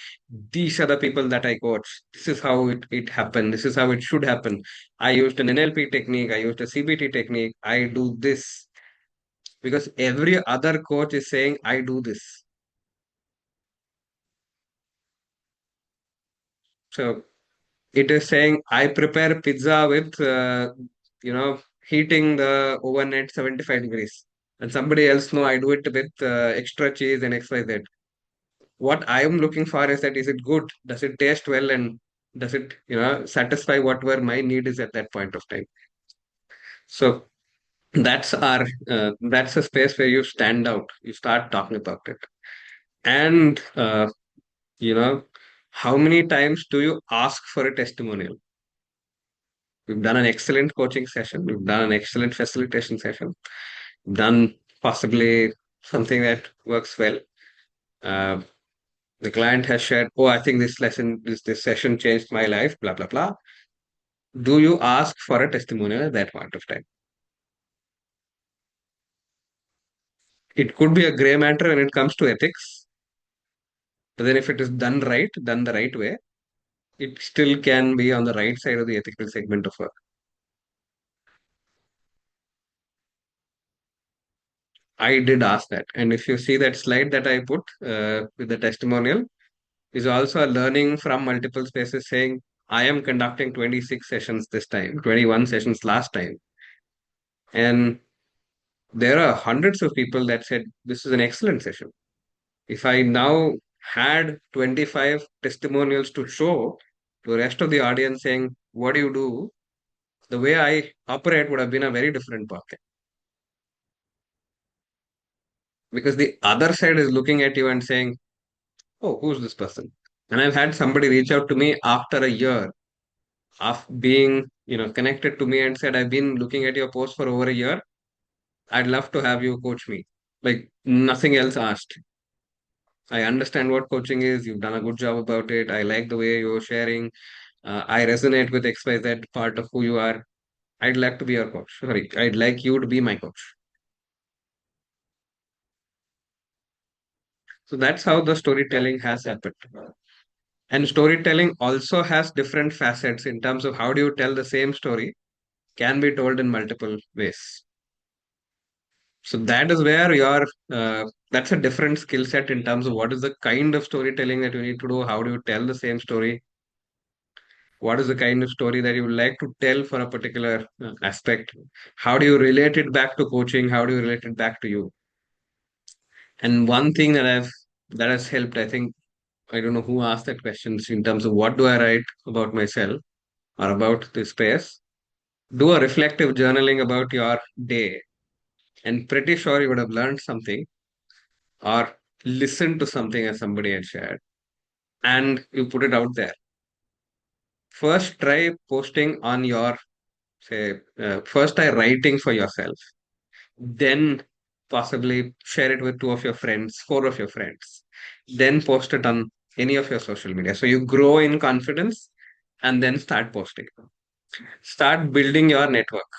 these are the people that I coach. This is how it happened. This is how it should happen. I used an NLP technique. I used a CBT technique. I do this. Because every other coach is saying, I do this. So it is saying, I prepare pizza with, heating the oven at 75 degrees. And somebody else, no, I do it with extra cheese and XYZ. What I am looking for is that is it good? Does it taste well? And does it, satisfy whatever my need is at that point of time? So that's a space where you stand out. You start talking about it. And, you know, how many times do you ask for a testimonial? We've done an excellent coaching session. We've done an excellent facilitation session. We've done possibly something that works well. Uh, the client has shared, oh, I think this session changed my life, blah, blah, blah. Do you ask for a testimonial at that point of time? It could be a gray matter when it comes to ethics. But then if it is done the right way, it still can be on the right side of the ethical segment of work. I did ask that. And if you see that slide that I put with the testimonial, is also a learning from multiple spaces saying, I am conducting 26 sessions this time, 21 sessions last time. And there are hundreds of people that said, this is an excellent session. If I now had 25 testimonials to show to the rest of the audience saying, what do you do? The way I operate would have been a very different path. Because the other side is looking at you and saying, oh, who's this person? And I've had somebody reach out to me after a year of being, connected to me and said, I've been looking at your post for over a year. I'd love to have you coach me. Like nothing else asked. I understand what coaching is. You've done a good job about it. I like the way you're sharing. I resonate with XYZ part of who you are. I'd like to be your coach. Sorry, I'd like you to be my coach. So that's how the storytelling has happened. And storytelling also has different facets in terms of how do you tell the same story can be told in multiple ways. So that is where that's a different skill set in terms of what is the kind of storytelling that you need to do. How do you tell the same story? What is the kind of story that you would like to tell for a particular aspect? How do you relate it back to coaching? How do you relate it back to you? And one thing that has helped, I think, I don't know who asked that question in terms of what do I write about myself or about this space. Do a reflective journaling about your day, and pretty sure you would have learned something or listened to something as somebody had shared, and you put it out there. First, try posting on your first try writing for yourself, then possibly share it with two of your friends, four of your friends, then post it on any of your social media. So you grow in confidence and then start posting. Start building your network.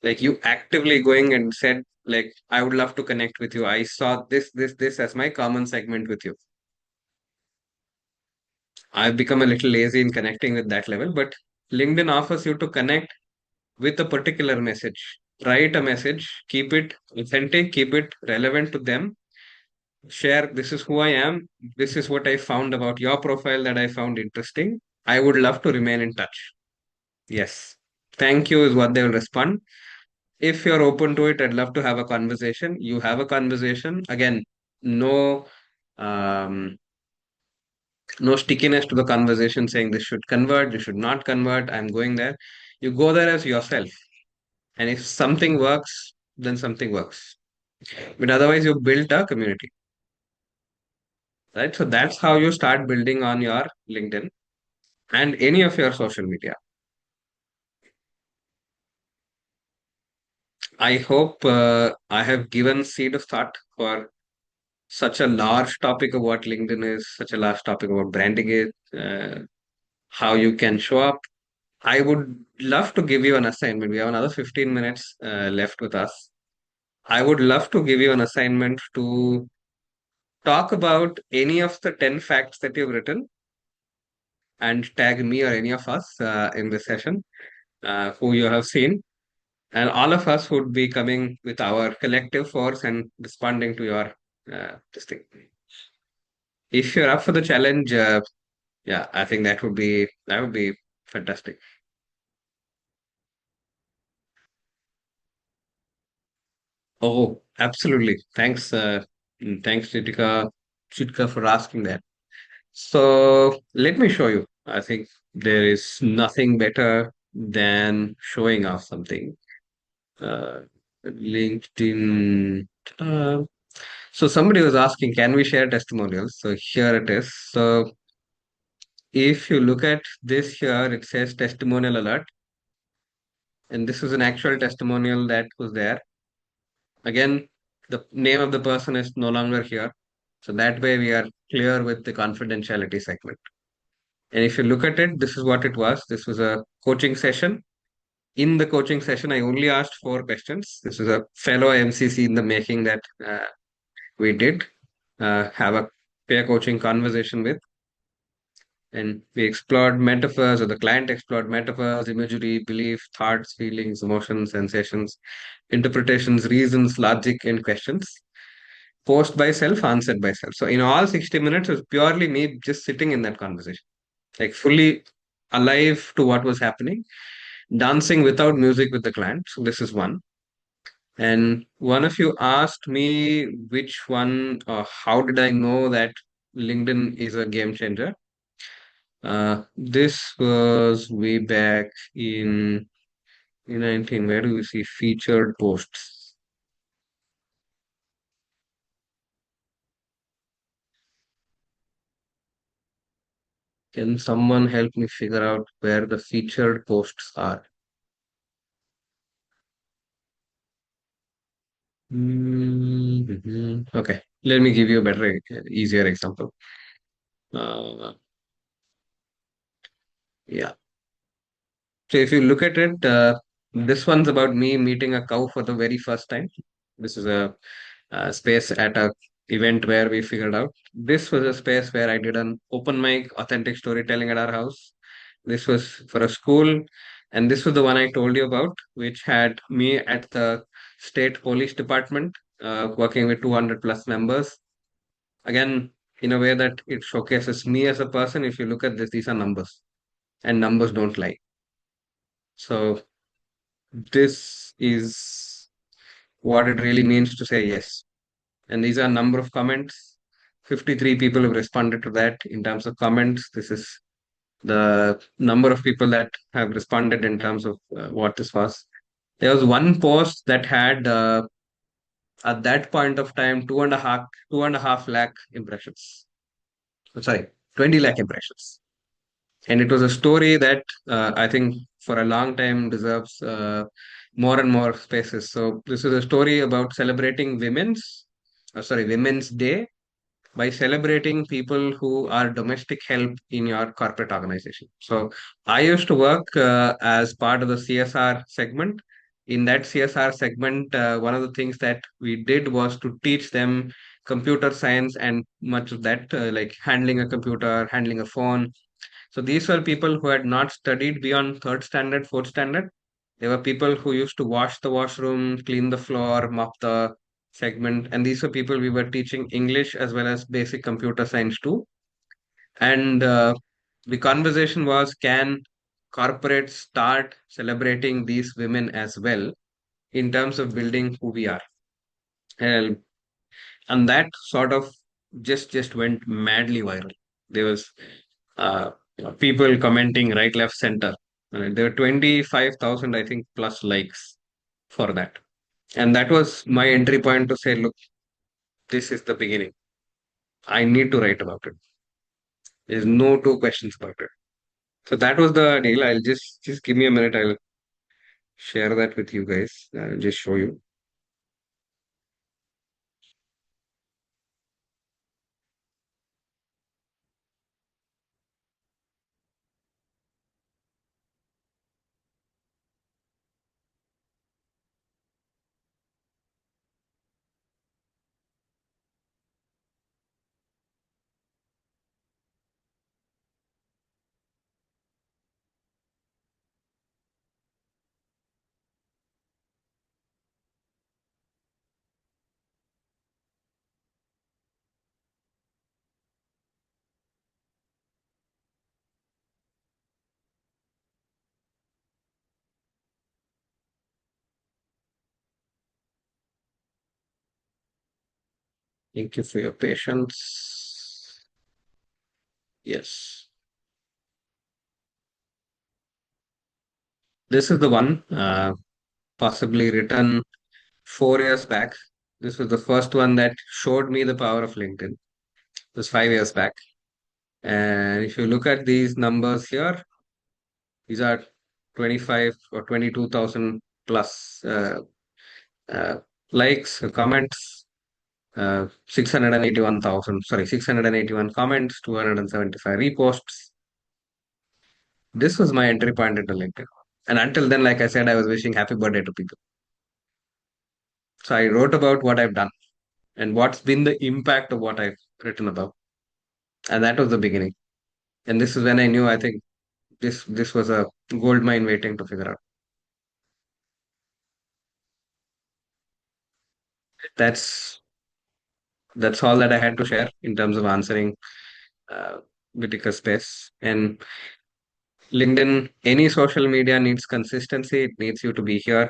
Like you actively going and said, like, I would love to connect with you. I saw this as my common segment with you. I've become a little lazy in connecting with that level, but LinkedIn offers you to connect with a particular message. Write a message, keep it authentic, keep it relevant to them. Share, this is who I am. This is what I found about your profile that I found interesting. I would love to remain in touch. Yes. Thank you is what they will respond. If you're open to it, I'd love to have a conversation. You have a conversation. Again, no um, no stickiness to the conversation saying this should convert, this should not convert. I'm going there. You go there as yourself. And if something works, then something works. But otherwise, you built a community, right? So that's how you start building on your LinkedIn and any of your social media. I hope I have given seed of thought for such a large topic of what LinkedIn is, such a large topic about branding it, how you can show up. I would love to give you an assignment. We have another 15 minutes left with us. I would love to give you an assignment to talk about any of the 10 facts that you've written and tag me or any of us in this session who you have seen. And all of us would be coming with our collective force and responding to your this thing. If you're up for the challenge, yeah, I think that would be fantastic. Oh, absolutely. Thanks, thanks, Chitika, for asking that. So let me show you. I think there is nothing better than showing off something. Uh, LinkedIn. Uh, so somebody was asking, can we share testimonials? So here it is. So if you look at this here, it says testimonial alert, and this is an actual testimonial that was there. Again, the name of the person is no longer here. So that way we are clear with the confidentiality segment. And if you look at it, this is what it was. This was a coaching session. In the coaching session, I only asked 4 questions. This is a fellow MCC in the making that we did have a peer coaching conversation with. And we explored metaphors, or the client explored metaphors, imagery, belief, thoughts, feelings, emotions, sensations, interpretations, reasons, logic, and questions. Posed by self, answered by self. So in all 60 minutes, it was purely me just sitting in that conversation, like fully alive to what was happening, dancing without music with the client. So this is one. And one of you asked me which one, how did I know that LinkedIn is a game changer? This was way back in 19. Where do we see featured posts? Can someone help me figure out where the featured posts are? Okay, let me give you a better, easier example. Uh, yeah. So if you look at it, this one's about me meeting a cow for the very first time. This is a space at a event where we figured out. This was a space where I did an open mic, authentic storytelling at our house. This was for a school, and this was the one I told you about, which had me at the state police department, working with 200 plus members. Again, in a way that it showcases me as a person. If you look at this, these are numbers, and numbers don't lie. So this is what it really means to say yes. And these are number of comments. 53 people have responded to that in terms of comments. This is the number of people that have responded in terms of what this was. There was one post that had at that point of time 2.5 lakh impressions. Sorry, 20 lakh impressions. And it was a story that I think for a long time deserves more and more spaces. So this is a story about celebrating Women's Day by celebrating people who are domestic help in your corporate organization. So I used to work as part of the CSR segment. In that CSR segment, one of the things that we did was to teach them computer science and much of that, like handling a computer, handling a phone. So these were people who had not studied beyond third standard, fourth standard. They were people who used to wash the washroom, clean the floor, mop the segment. And these were people we were teaching English as well as basic computer science too. And the conversation was, can corporates start celebrating these women as well in terms of building who we are? And, and that sort of just went madly viral. There was uh, people commenting right, left, center. There were 25,000, I think, plus likes for that. And that was my entry point to say, look, this is the beginning. I need to write about it. There's no two questions about it. So that was the deal. I'll just give me a minute. I'll share that with you guys. I'll just show you. Thank you for your patience. Yes. This is the one, possibly written 4 years back. This was the first one that showed me the power of LinkedIn. It was 5 years back. And if you look at these numbers here, these are 25 or 22,000 plus uh, likes, comments, 681,000, sorry, 681 comments, 275 reposts. This was my entry point into LinkedIn. And until then, like I said, I was wishing happy birthday to people. So I wrote about what I've done and what's been the impact of what I've written about. And that was the beginning. And this is when I knew, I think this was a gold mine waiting to figure out. That's that's all that I had to share in terms of answering uh, Whitaker's space. And LinkedIn, any social media needs consistency. It needs you to be here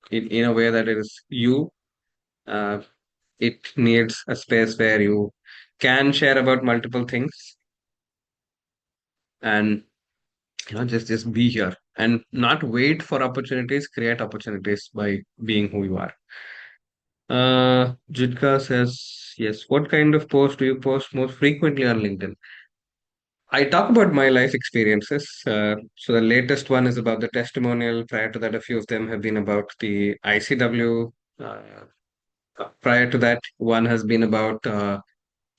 in a way that it is you. Uh, it needs a space where you can share about multiple things and just be here and not wait for opportunities, create opportunities by being who you are. Jidka says, yes, what kind of post do you post most frequently on LinkedIn? I talk about my life experiences. So the latest one is about the testimonial. Prior to that, a few of them have been about the ICW. Prior to that, one has been about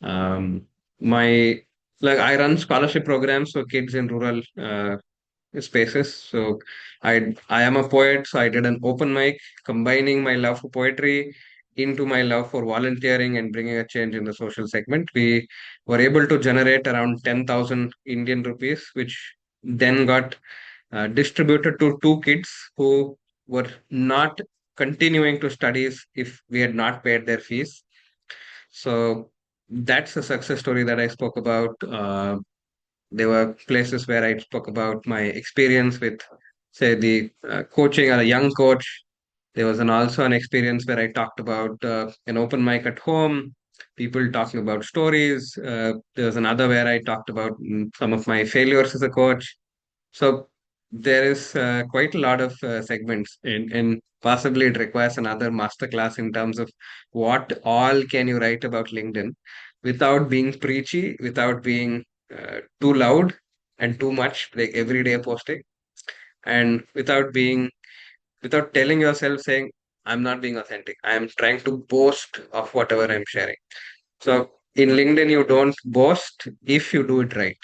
um, my, like, I run scholarship programs for kids in rural spaces. So I am a poet, so I did an open mic combining my love for poetry into my love for volunteering and bringing a change in the social segment. We were able to generate around 10,000 Indian rupees, which then got distributed to two kids who were not continuing to studies if we had not paid their fees. So that's a success story that I spoke about. There were places where I spoke about my experience with, say, the coaching as a young coach. There was also an experience where I talked about an open mic at home, people talking about stories. There was another where I talked about some of my failures as a coach. So there is quite a lot of segments, and possibly it requires another masterclass in terms of what all can you write about LinkedIn without being preachy, without being too loud and too much like everyday posting, and without telling yourself saying I'm not being authentic. I am trying to boast of whatever I'm sharing. So In LinkedIn, you don't boast if you do it right.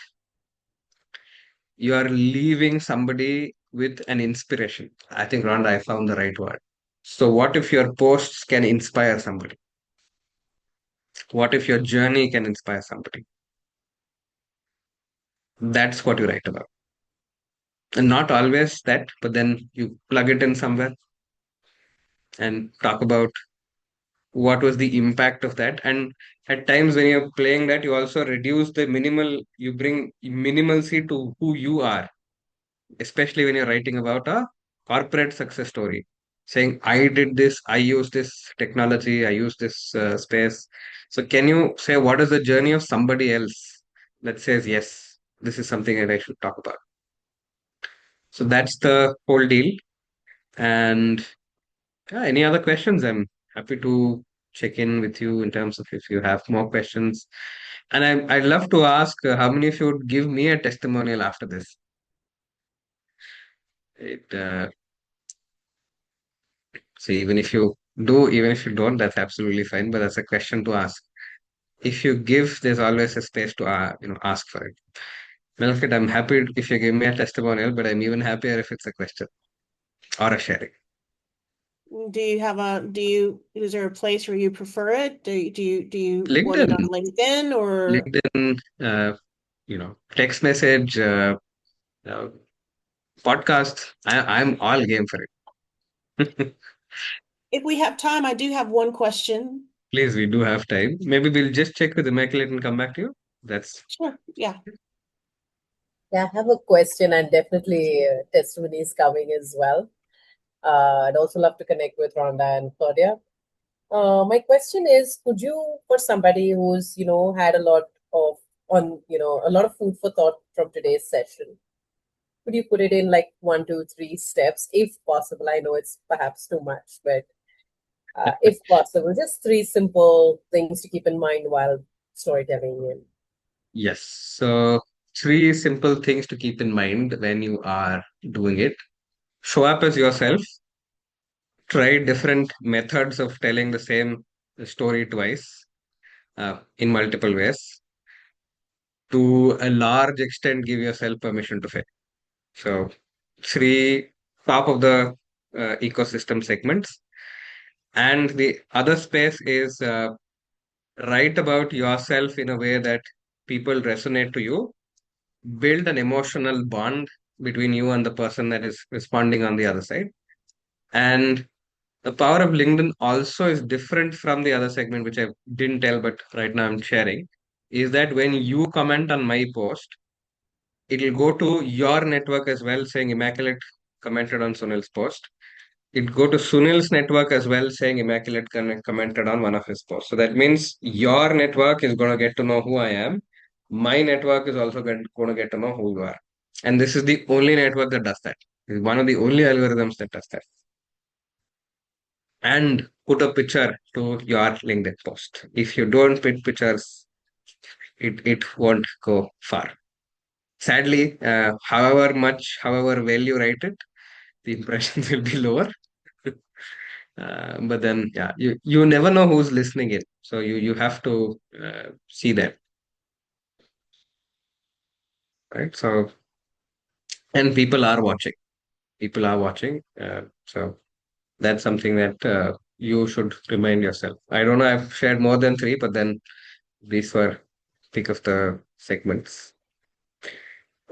You are leaving somebody with an inspiration. I think, Rhonda, I found the right word. So, what if your posts can inspire somebody? What if your journey can inspire somebody? That's what you write about. And not always that, but then you plug it in somewhere and talk about what was the impact of that. And at times when you're playing that, you also reduce the minimal, you bring minimalcy to who you are, especially when you're writing about a corporate success story. Saying, I did this, I use this technology, I use this space. So, can you say what is the journey of somebody else that says, yes, this is something that I should talk about? So, that's the whole deal. And yeah, any other questions? I'm happy to check in with you in terms of if you have more questions. And I'd love to ask how many of you would give me a testimonial after this? It, so even if you do, even if you don't, that's absolutely fine. But that's a question to ask. If you give, there's always a space to ask for it. Malakit, I'm happy if you give me a testimonial, but I'm even happier if it's a question or a sharing. Is there a place where you prefer it? Do you want it on LinkedIn, LinkedIn or? LinkedIn, text message, uh, podcast. I'm all game for it. If we have time, I do have one question. Please, we do have time. Maybe we'll just check with Immaculate and come back to you. That's Sure, yeah. Yeah, I have a question and definitely testimonies coming as well. I'd also love to connect with Rhonda and Claudia. My question is, could you, for somebody who's, had a lot of a lot of food for thought from today's session, could you put it in like 1, 2, 3 steps, if possible? I know it's perhaps too much, but if possible, just 3 simple things to keep in mind while storytelling. And yes. So, three simple things to keep in mind when you are doing it. Show up as yourself. Try different methods of telling the same story twice in multiple ways. To a large extent, give yourself permission to fail. So, three top of the ecosystem segments. And the other space is write about yourself in a way that people resonate to you. Build an emotional bond between you and the person that is responding on the other side. And the power of LinkedIn also is different from the other segment, which I didn't tell, but right now I'm sharing. Is that when you comment on my post, it'll go to your network as well, saying Immaculate commented on Sunil's post. It go to Sunil's network as well, saying Immaculate commented on one of his posts. So that means your network is going to get to know who I am. My network is also going to get to know who you are. And this is the only network that does that. It's one of the only algorithms that does that. And put a picture to your LinkedIn post. If you don't put pictures, it won't go far. Sadly, however well you write it, the impressions will be lower. But then, yeah, you never know who's listening in, so you have to see that, right? So, and people are watching. People are watching. So that's something that you should remind yourself. I don't know. I've shared more than three, but then these were pick of the segments.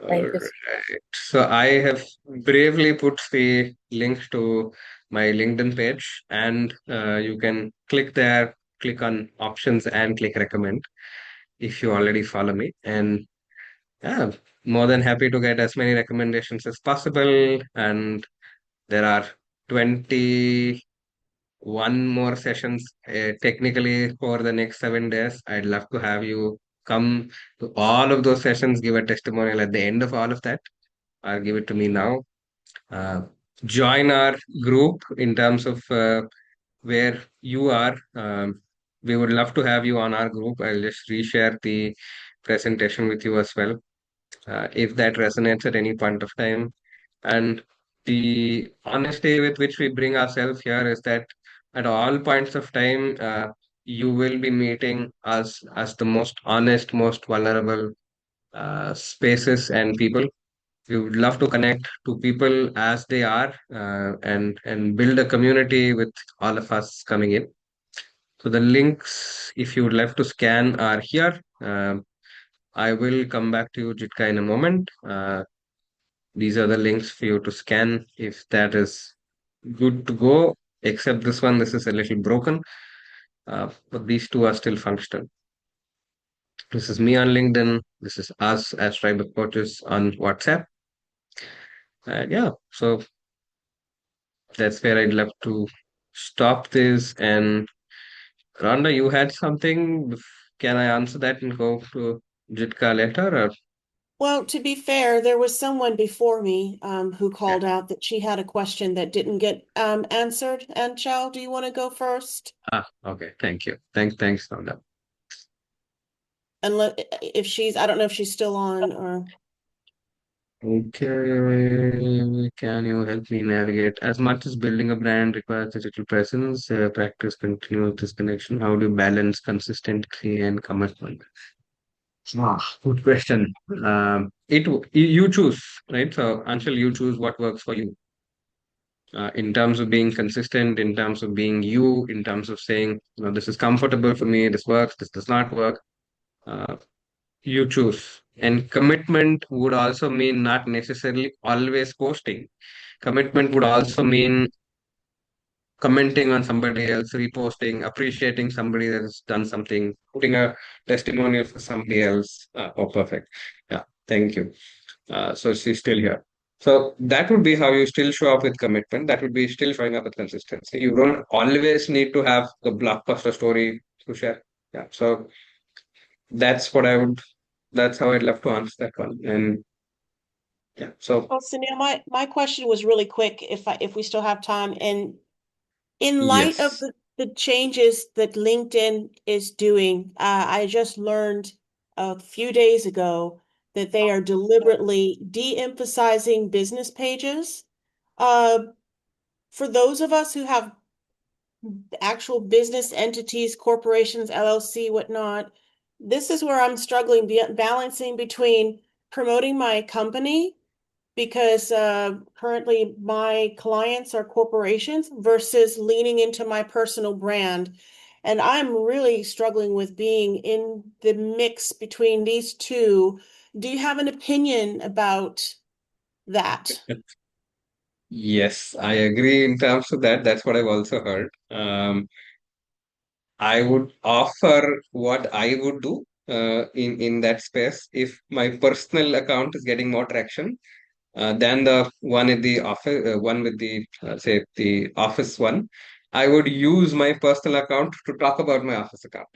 All thank you. right. So I have bravely put the link to my LinkedIn page, and you can click there, click on options, and click recommend if you already follow me. And yeah, more than happy to get as many recommendations as possible. And there are 21 more sessions technically for the next 7 days. I'd love to have you come to all of those sessions, give a testimonial at the end of all of that, or give it to me now. Uh, Join our group in terms of where you are. We would love to have you on our group. I'll just reshare the presentation with you as well, if that resonates at any point of time. And the honesty with which we bring ourselves here is that at all points of time, you will be meeting us as the most honest, most vulnerable spaces and people. We would love to connect to people as they are, and build a community with all of us coming in. So the links, if you would like to scan, are here. I will come back to you, Jitka, in a moment. These are the links for you to scan if that is good to go. Except this one, this is a little broken, but these two are still functional. This is me on LinkedIn. This is us as Tribal Coaches on WhatsApp. And yeah, so that's where I'd love to stop this. And Rhonda, you had something. Can I answer that and go to Jitka later? Or Well, to be fair, there was someone before me who yeah. called out that she had a question that didn't get answered. And Chow, do you want to go first? Okay. Thank you. Thanks, Rhonda. Unless if she's, I don't know if she's still on or. Okay, can you help me navigate? As much as building a brand requires digital presence, practice continuous disconnection. How do you balance consistency and commitment? Good question. You choose, right? So until you choose what works for you, in terms of being consistent, in terms of being you, in terms of saying, this is comfortable for me, this works, this does not work. Uh, you choose. And commitment would also mean not necessarily always posting. Commitment would also mean commenting on somebody else, reposting, appreciating somebody that has done something, putting a testimonial for somebody else. Oh, perfect. Yeah, thank you. So she's still here. So that would be how you still show up with commitment. That would be still showing up with consistency. You don't always need to have the blockbuster story to share. Yeah. So that's what I would, that's how I'd love to answer that one. And yeah, so Well, Sunil, my question was really quick if we still have time. And in light of yes. the changes that LinkedIn is doing, I just learned a few days ago that they are deliberately de-emphasizing business pages. Uh, for those of us who have actual business entities, corporations, LLC, whatnot, this is where I'm struggling, balancing between promoting my company because currently my clients are corporations versus leaning into my personal brand. And I'm really struggling with being in the mix between these two. Do you have an opinion about that? Yes, I agree in terms of that. That's what I've also heard. I would offer what I would do in that space if my personal account is getting more traction than the one in the office, one with the say the office one. I would use my personal account to talk about my office account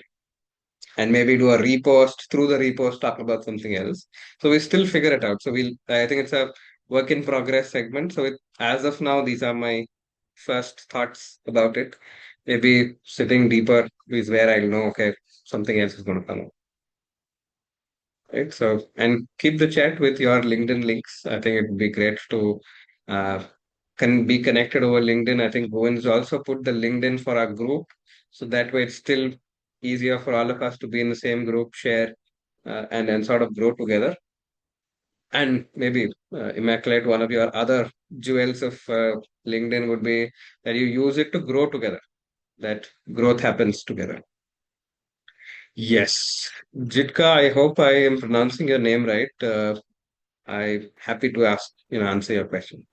and maybe do a repost through the repost talk about something else. So we still figure it out. So I think it's a work in progress segment. So as of now, these are my first thoughts about it. Maybe sitting deeper is where I'll know, okay, something else is going to come up. Right. So, and keep the chat with your LinkedIn links. I think it would be great to uh, can be connected over LinkedIn. I think Bhuvan's also put the LinkedIn for our group. So that way it's still easier for all of us to be in the same group, share, and sort of grow together. And maybe, Immaculate, one of your other jewels of LinkedIn would be that you use it to grow together, that growth happens together. Yes. Jitka, I hope I am pronouncing your name right. I'm happy to answer your question.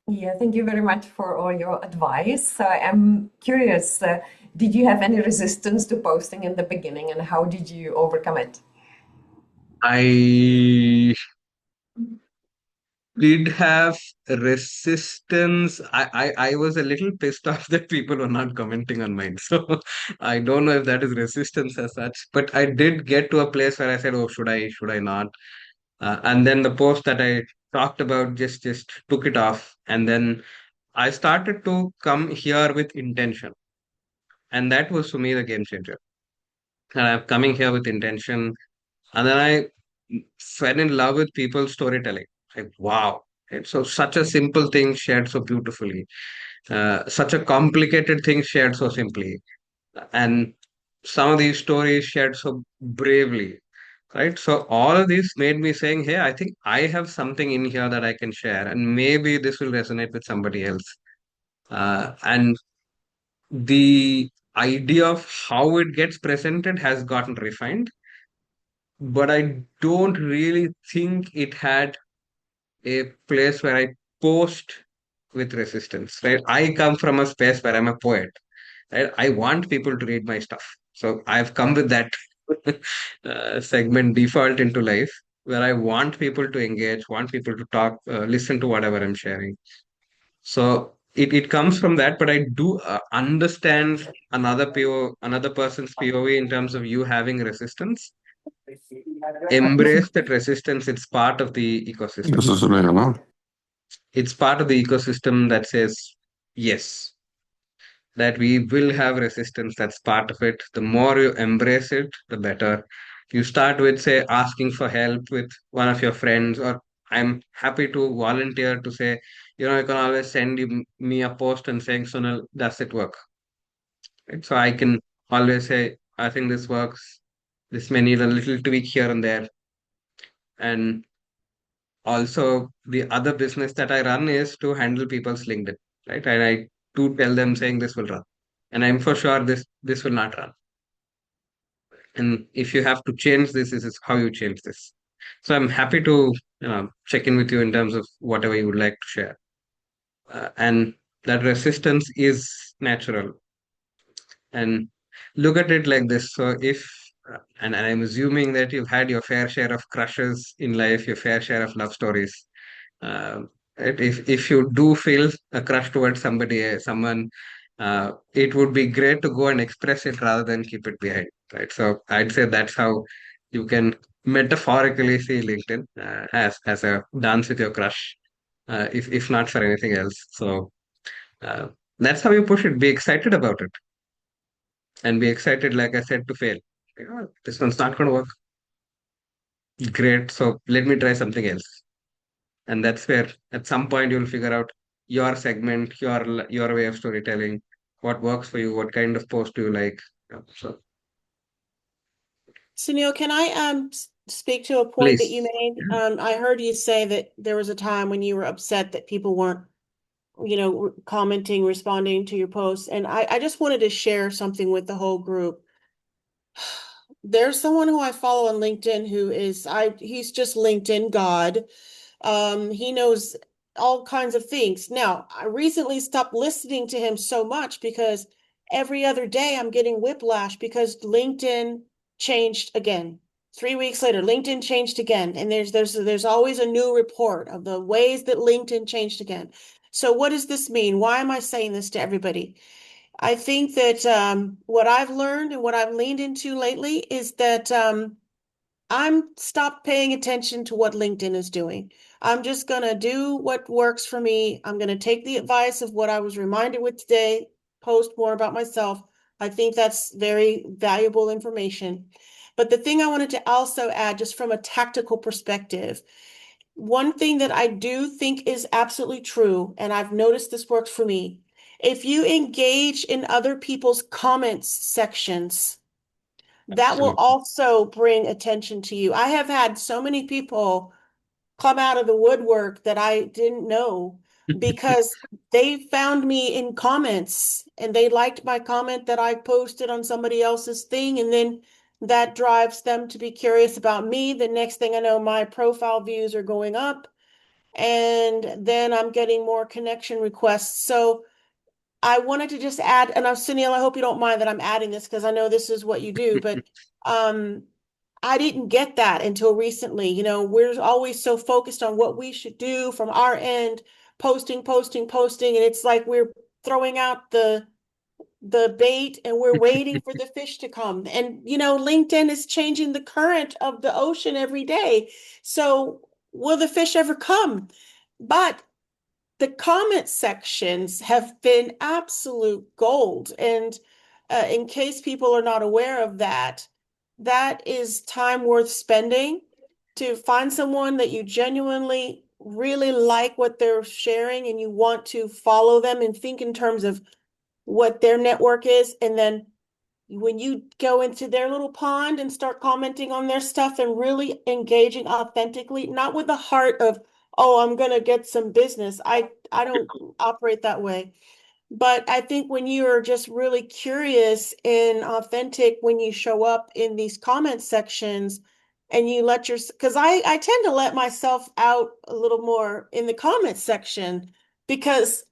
Yeah, thank you very much for all your advice. I'm curious, did you have any resistance to posting in the beginning and how did you overcome it? I did have resistance. I was a little pissed off that people were not commenting on mine. So I don't know if that is resistance as such, but I did get to a place where I said, "Oh, should I not?" And then the post that I talked about just took it off, and then I started to come here with intention, and that was for me the game changer. And I'm coming here with intention, and then I fell in love with people's storytelling. Like, wow. It's so such a simple thing shared so beautifully, such a complicated thing shared so simply. And some of these stories shared so bravely, right? So all of this made me saying, hey, I think I have something in here that I can share, and maybe this will resonate with somebody else. And the idea of how it gets presented has gotten refined, but I don't really think it had a place where I post with resistance, right? I come from a space where I'm a poet, right? I want people to read my stuff. So I've come with that segment default into life where I want people to engage, want people to talk, listen to whatever I'm sharing. So it comes from that, but I do understand another person's POV in terms of you having resistance. Embrace that resistance. It's part of the ecosystem. Eso es una llamada. It's part of the ecosystem that says yes, that we will have resistance. That's part of it. The more you embrace it, the better. You start with, say, asking for help with one of your friends, or I'm happy to volunteer to say, you can always send me a post and saying, Sunil, does it work? Right? So I can always say, I think this works. This may need a little tweak here and there. And also, the other business that I run is to handle people's LinkedIn, right? And I do tell them saying this will run, and I'm for sure this will not run. And if you have to change this is how you change this. So I'm happy to check in with you in terms of whatever you would like to share. And that resistance is natural. And look at it like this. So if and I'm assuming that you've had your fair share of crushes in life, your fair share of love stories. Right? If you do feel a crush towards someone, it would be great to go and express it rather than keep it behind, right? So I'd say that's how you can metaphorically see LinkedIn as a dance with your crush, if not for anything else. So uh, that's how you push it. Be excited about it, and be excited, like I said, to fail. This one's not going to work. Great. So let me try something else. And that's where at some point you'll figure out your segment, your way of storytelling, what works for you, what kind of post do you like. So Sunil, can I speak to a point that you please. made? I heard you say that there was a time when you were upset that people weren't, commenting, responding to your posts. And I just wanted to share something with the whole group. There's someone who I follow on LinkedIn who he's just LinkedIn God. He knows all kinds of things. Now, I recently stopped listening to him so much because every other day I'm getting whiplash because LinkedIn changed again. 3 weeks later, LinkedIn changed again. And there's always a new report of the ways that LinkedIn changed again. So what does this mean? Why am I saying this to everybody? I think that what I've learned and what I've leaned into lately is that I'm stopped paying attention to what LinkedIn is doing. I'm just going to do what works for me. I'm going to take the advice of what I was reminded with today, post more about myself. I think that's very valuable information. But the thing I wanted to also add, just from a tactical perspective, one thing that I do think is absolutely true, and I've noticed this works for me, if you engage in other people's comments sections, that will Absolutely. also bring attention to you. I have had so many people come out of the woodwork that I didn't know because they found me in comments and they liked my comment that I posted on somebody else's thing. And then that drives them to be curious about me. The next thing I know, my profile views are going up and then I'm getting more connection requests. So I wanted to just add, and Sunil, I hope you don't mind that I'm adding this because I know this is what you do, but I didn't get that until recently. We're always so focused on what we should do from our end, posting, posting, posting, and it's like we're throwing out the bait and we're waiting for the fish to come. And LinkedIn is changing the current of the ocean every day. So will the fish ever come? But the comment sections have been absolute gold. And in case people are not aware of that, that is time worth spending to find someone that you genuinely really like what they're sharing and you want to follow them and think in terms of what their network is. And then when you go into their little pond and start commenting on their stuff and really engaging authentically, not with the heart of, oh, I'm gonna get some business. I don't operate that way. But I think when you are just really curious and authentic when you show up in these comment sections and you let your, because I tend to let myself out a little more in the comment section because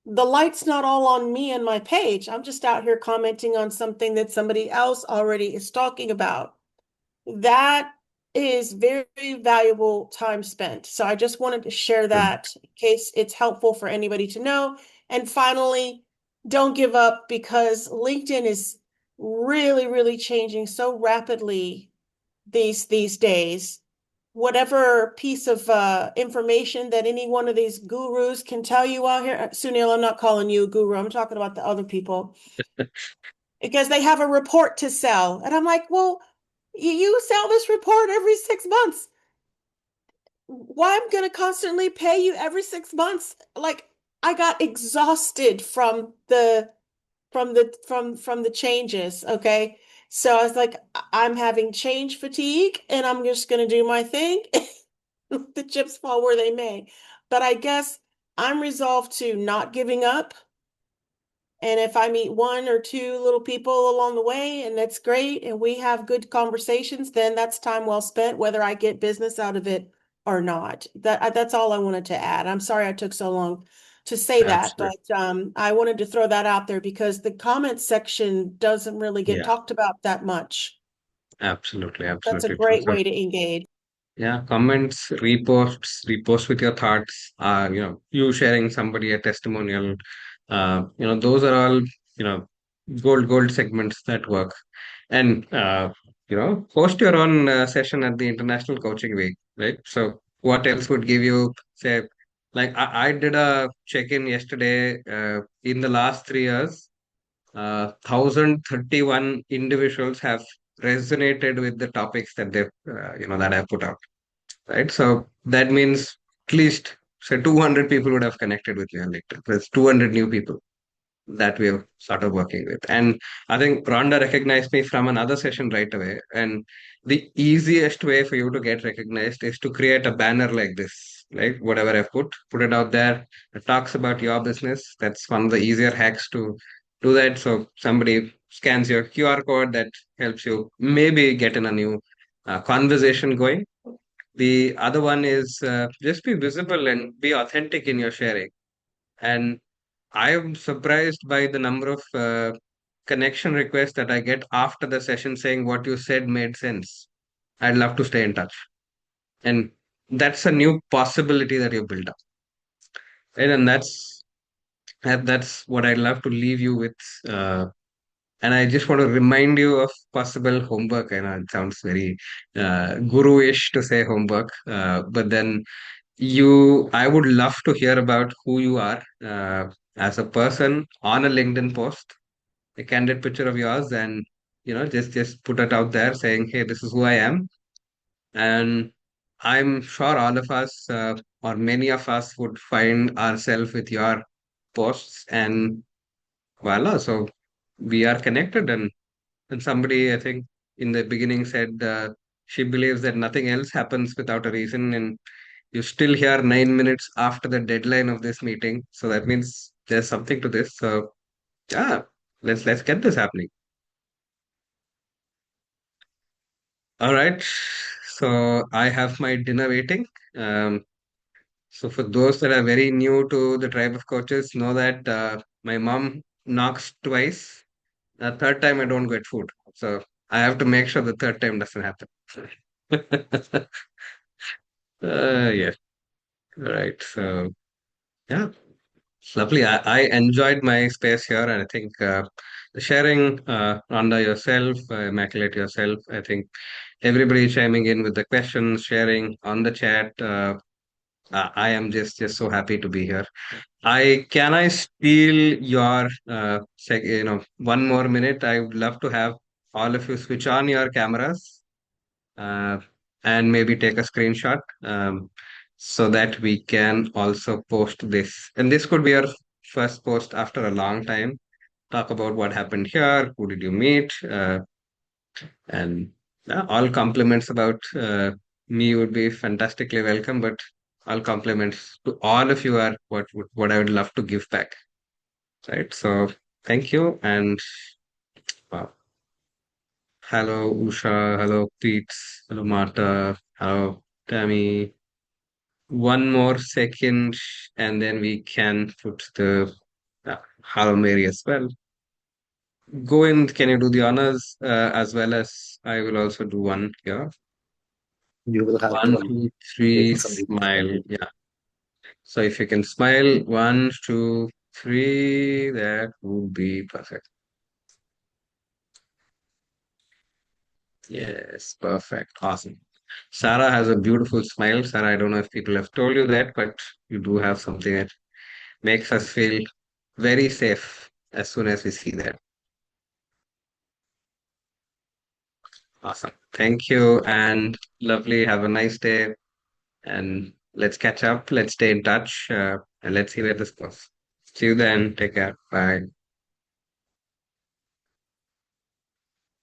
the light's not all on me and my page. I'm just out here commenting on something that somebody else already is talking about. That is very valuable time spent. So I just wanted to share that in case it's helpful for anybody to know. And finally, don't give up because LinkedIn is really, really changing so rapidly these days. Whatever piece of information that any one of these gurus can tell you out here, Sunil, I'm not calling you a guru. I'm talking about the other people because they have a report to sell. And I'm like, well, you sell this report every 6 months. Why I'm gonna constantly pay you every 6 months? Like I got exhausted from the changes. Okay. So I was like, I'm having change fatigue and I'm just gonna do my thing. The chips fall where they may. But I guess I'm resolved to not giving up. And if I meet one or two little people along the way, and that's great, and we have good conversations, then that's time well spent, whether I get business out of it or not. That's all I wanted to add. I'm sorry I took so long to say that, Absolutely. but I wanted to throw that out there because the comment section doesn't really get Yeah, talked about that much. absolutely, That's a absolutely true. great So way to engage. yeah, comments, repost with your thoughts, you sharing somebody a testimonial, those are all, gold segments that work. And, host your own session at the International Coaching Week, right? So what else would give you, say, like I did a check-in yesterday, in the last 3 years, 1,031 individuals have resonated with the topics that that I put out, right? So that means at least say 200 people would have connected with me on LinkedIn. There's 200 new people that we're sort of working with. And I think Rhonda recognized me from another session right away. And the easiest way for you to get recognized is to create a banner like this, like whatever I put it out there. It talks about your business. That's one of the easier hacks to do that. So somebody scans your QR code that helps you maybe get in a new conversation going. The other one is just be visible and be authentic in your sharing. And I am surprised by the number of connection requests that I get after the session saying what you said made sense. I'd love to stay in touch. And that's a new possibility that you build up. Right? And that's what I'd love to leave you with. And I just want to remind you of possible homework. I know it sounds very guru-ish to say homework, but then I would love to hear about who you are as a person on a LinkedIn post, a candid picture of yours, and just put it out there saying, "Hey, this is who I am." And I'm sure all of us, or many of us, would find ourselves with your posts, and voila. So we are connected. And somebody, I think, in the beginning said she believes that nothing else happens without a reason, and you're still here 9 minutes after the deadline of this meeting. So that means there's something to this. So yeah, let's get this happening. All right. So I have my dinner waiting. Um, so for those that are very new to the tribe of coaches, know that my mom knocks twice. Third time I don't get food. So I have to make sure the third time doesn't happen. Yeah. All right. So yeah. Lovely. I enjoyed my space here, and I think sharing under yourself, immaculate yourself. I think everybody chiming in with the questions, sharing on the chat. I am just so happy to be here. I steal your one more minute? I would love to have all of you switch on your cameras uh, and maybe take a screenshot so that we can also post this. And this could be our first post after a long time. talk about what happened here, who did you meet, and all compliments about me would be fantastically welcome. But all compliments to all of you are what I would love to give back. Right. So thank you and wow. Hello Usha, hello Pete, hello Marta, hello Tammy. One more second, and then we can put the hello Mary as well. Govind, can you do the honors as well as I will also do one here. You will have One, to two, take three, some details. smile. Yeah. So if you can smile, one, two, three, that would be perfect. Yes, perfect. Awesome. Sarah has a beautiful smile. Sarah, I don't know if people have told you that, but you do have something that makes us feel very safe as soon as we see that. Awesome. Thank you and lovely. Have a nice day. And let's catch up. Let's stay in touch. And let's see where this goes. See you then. Take care. Bye.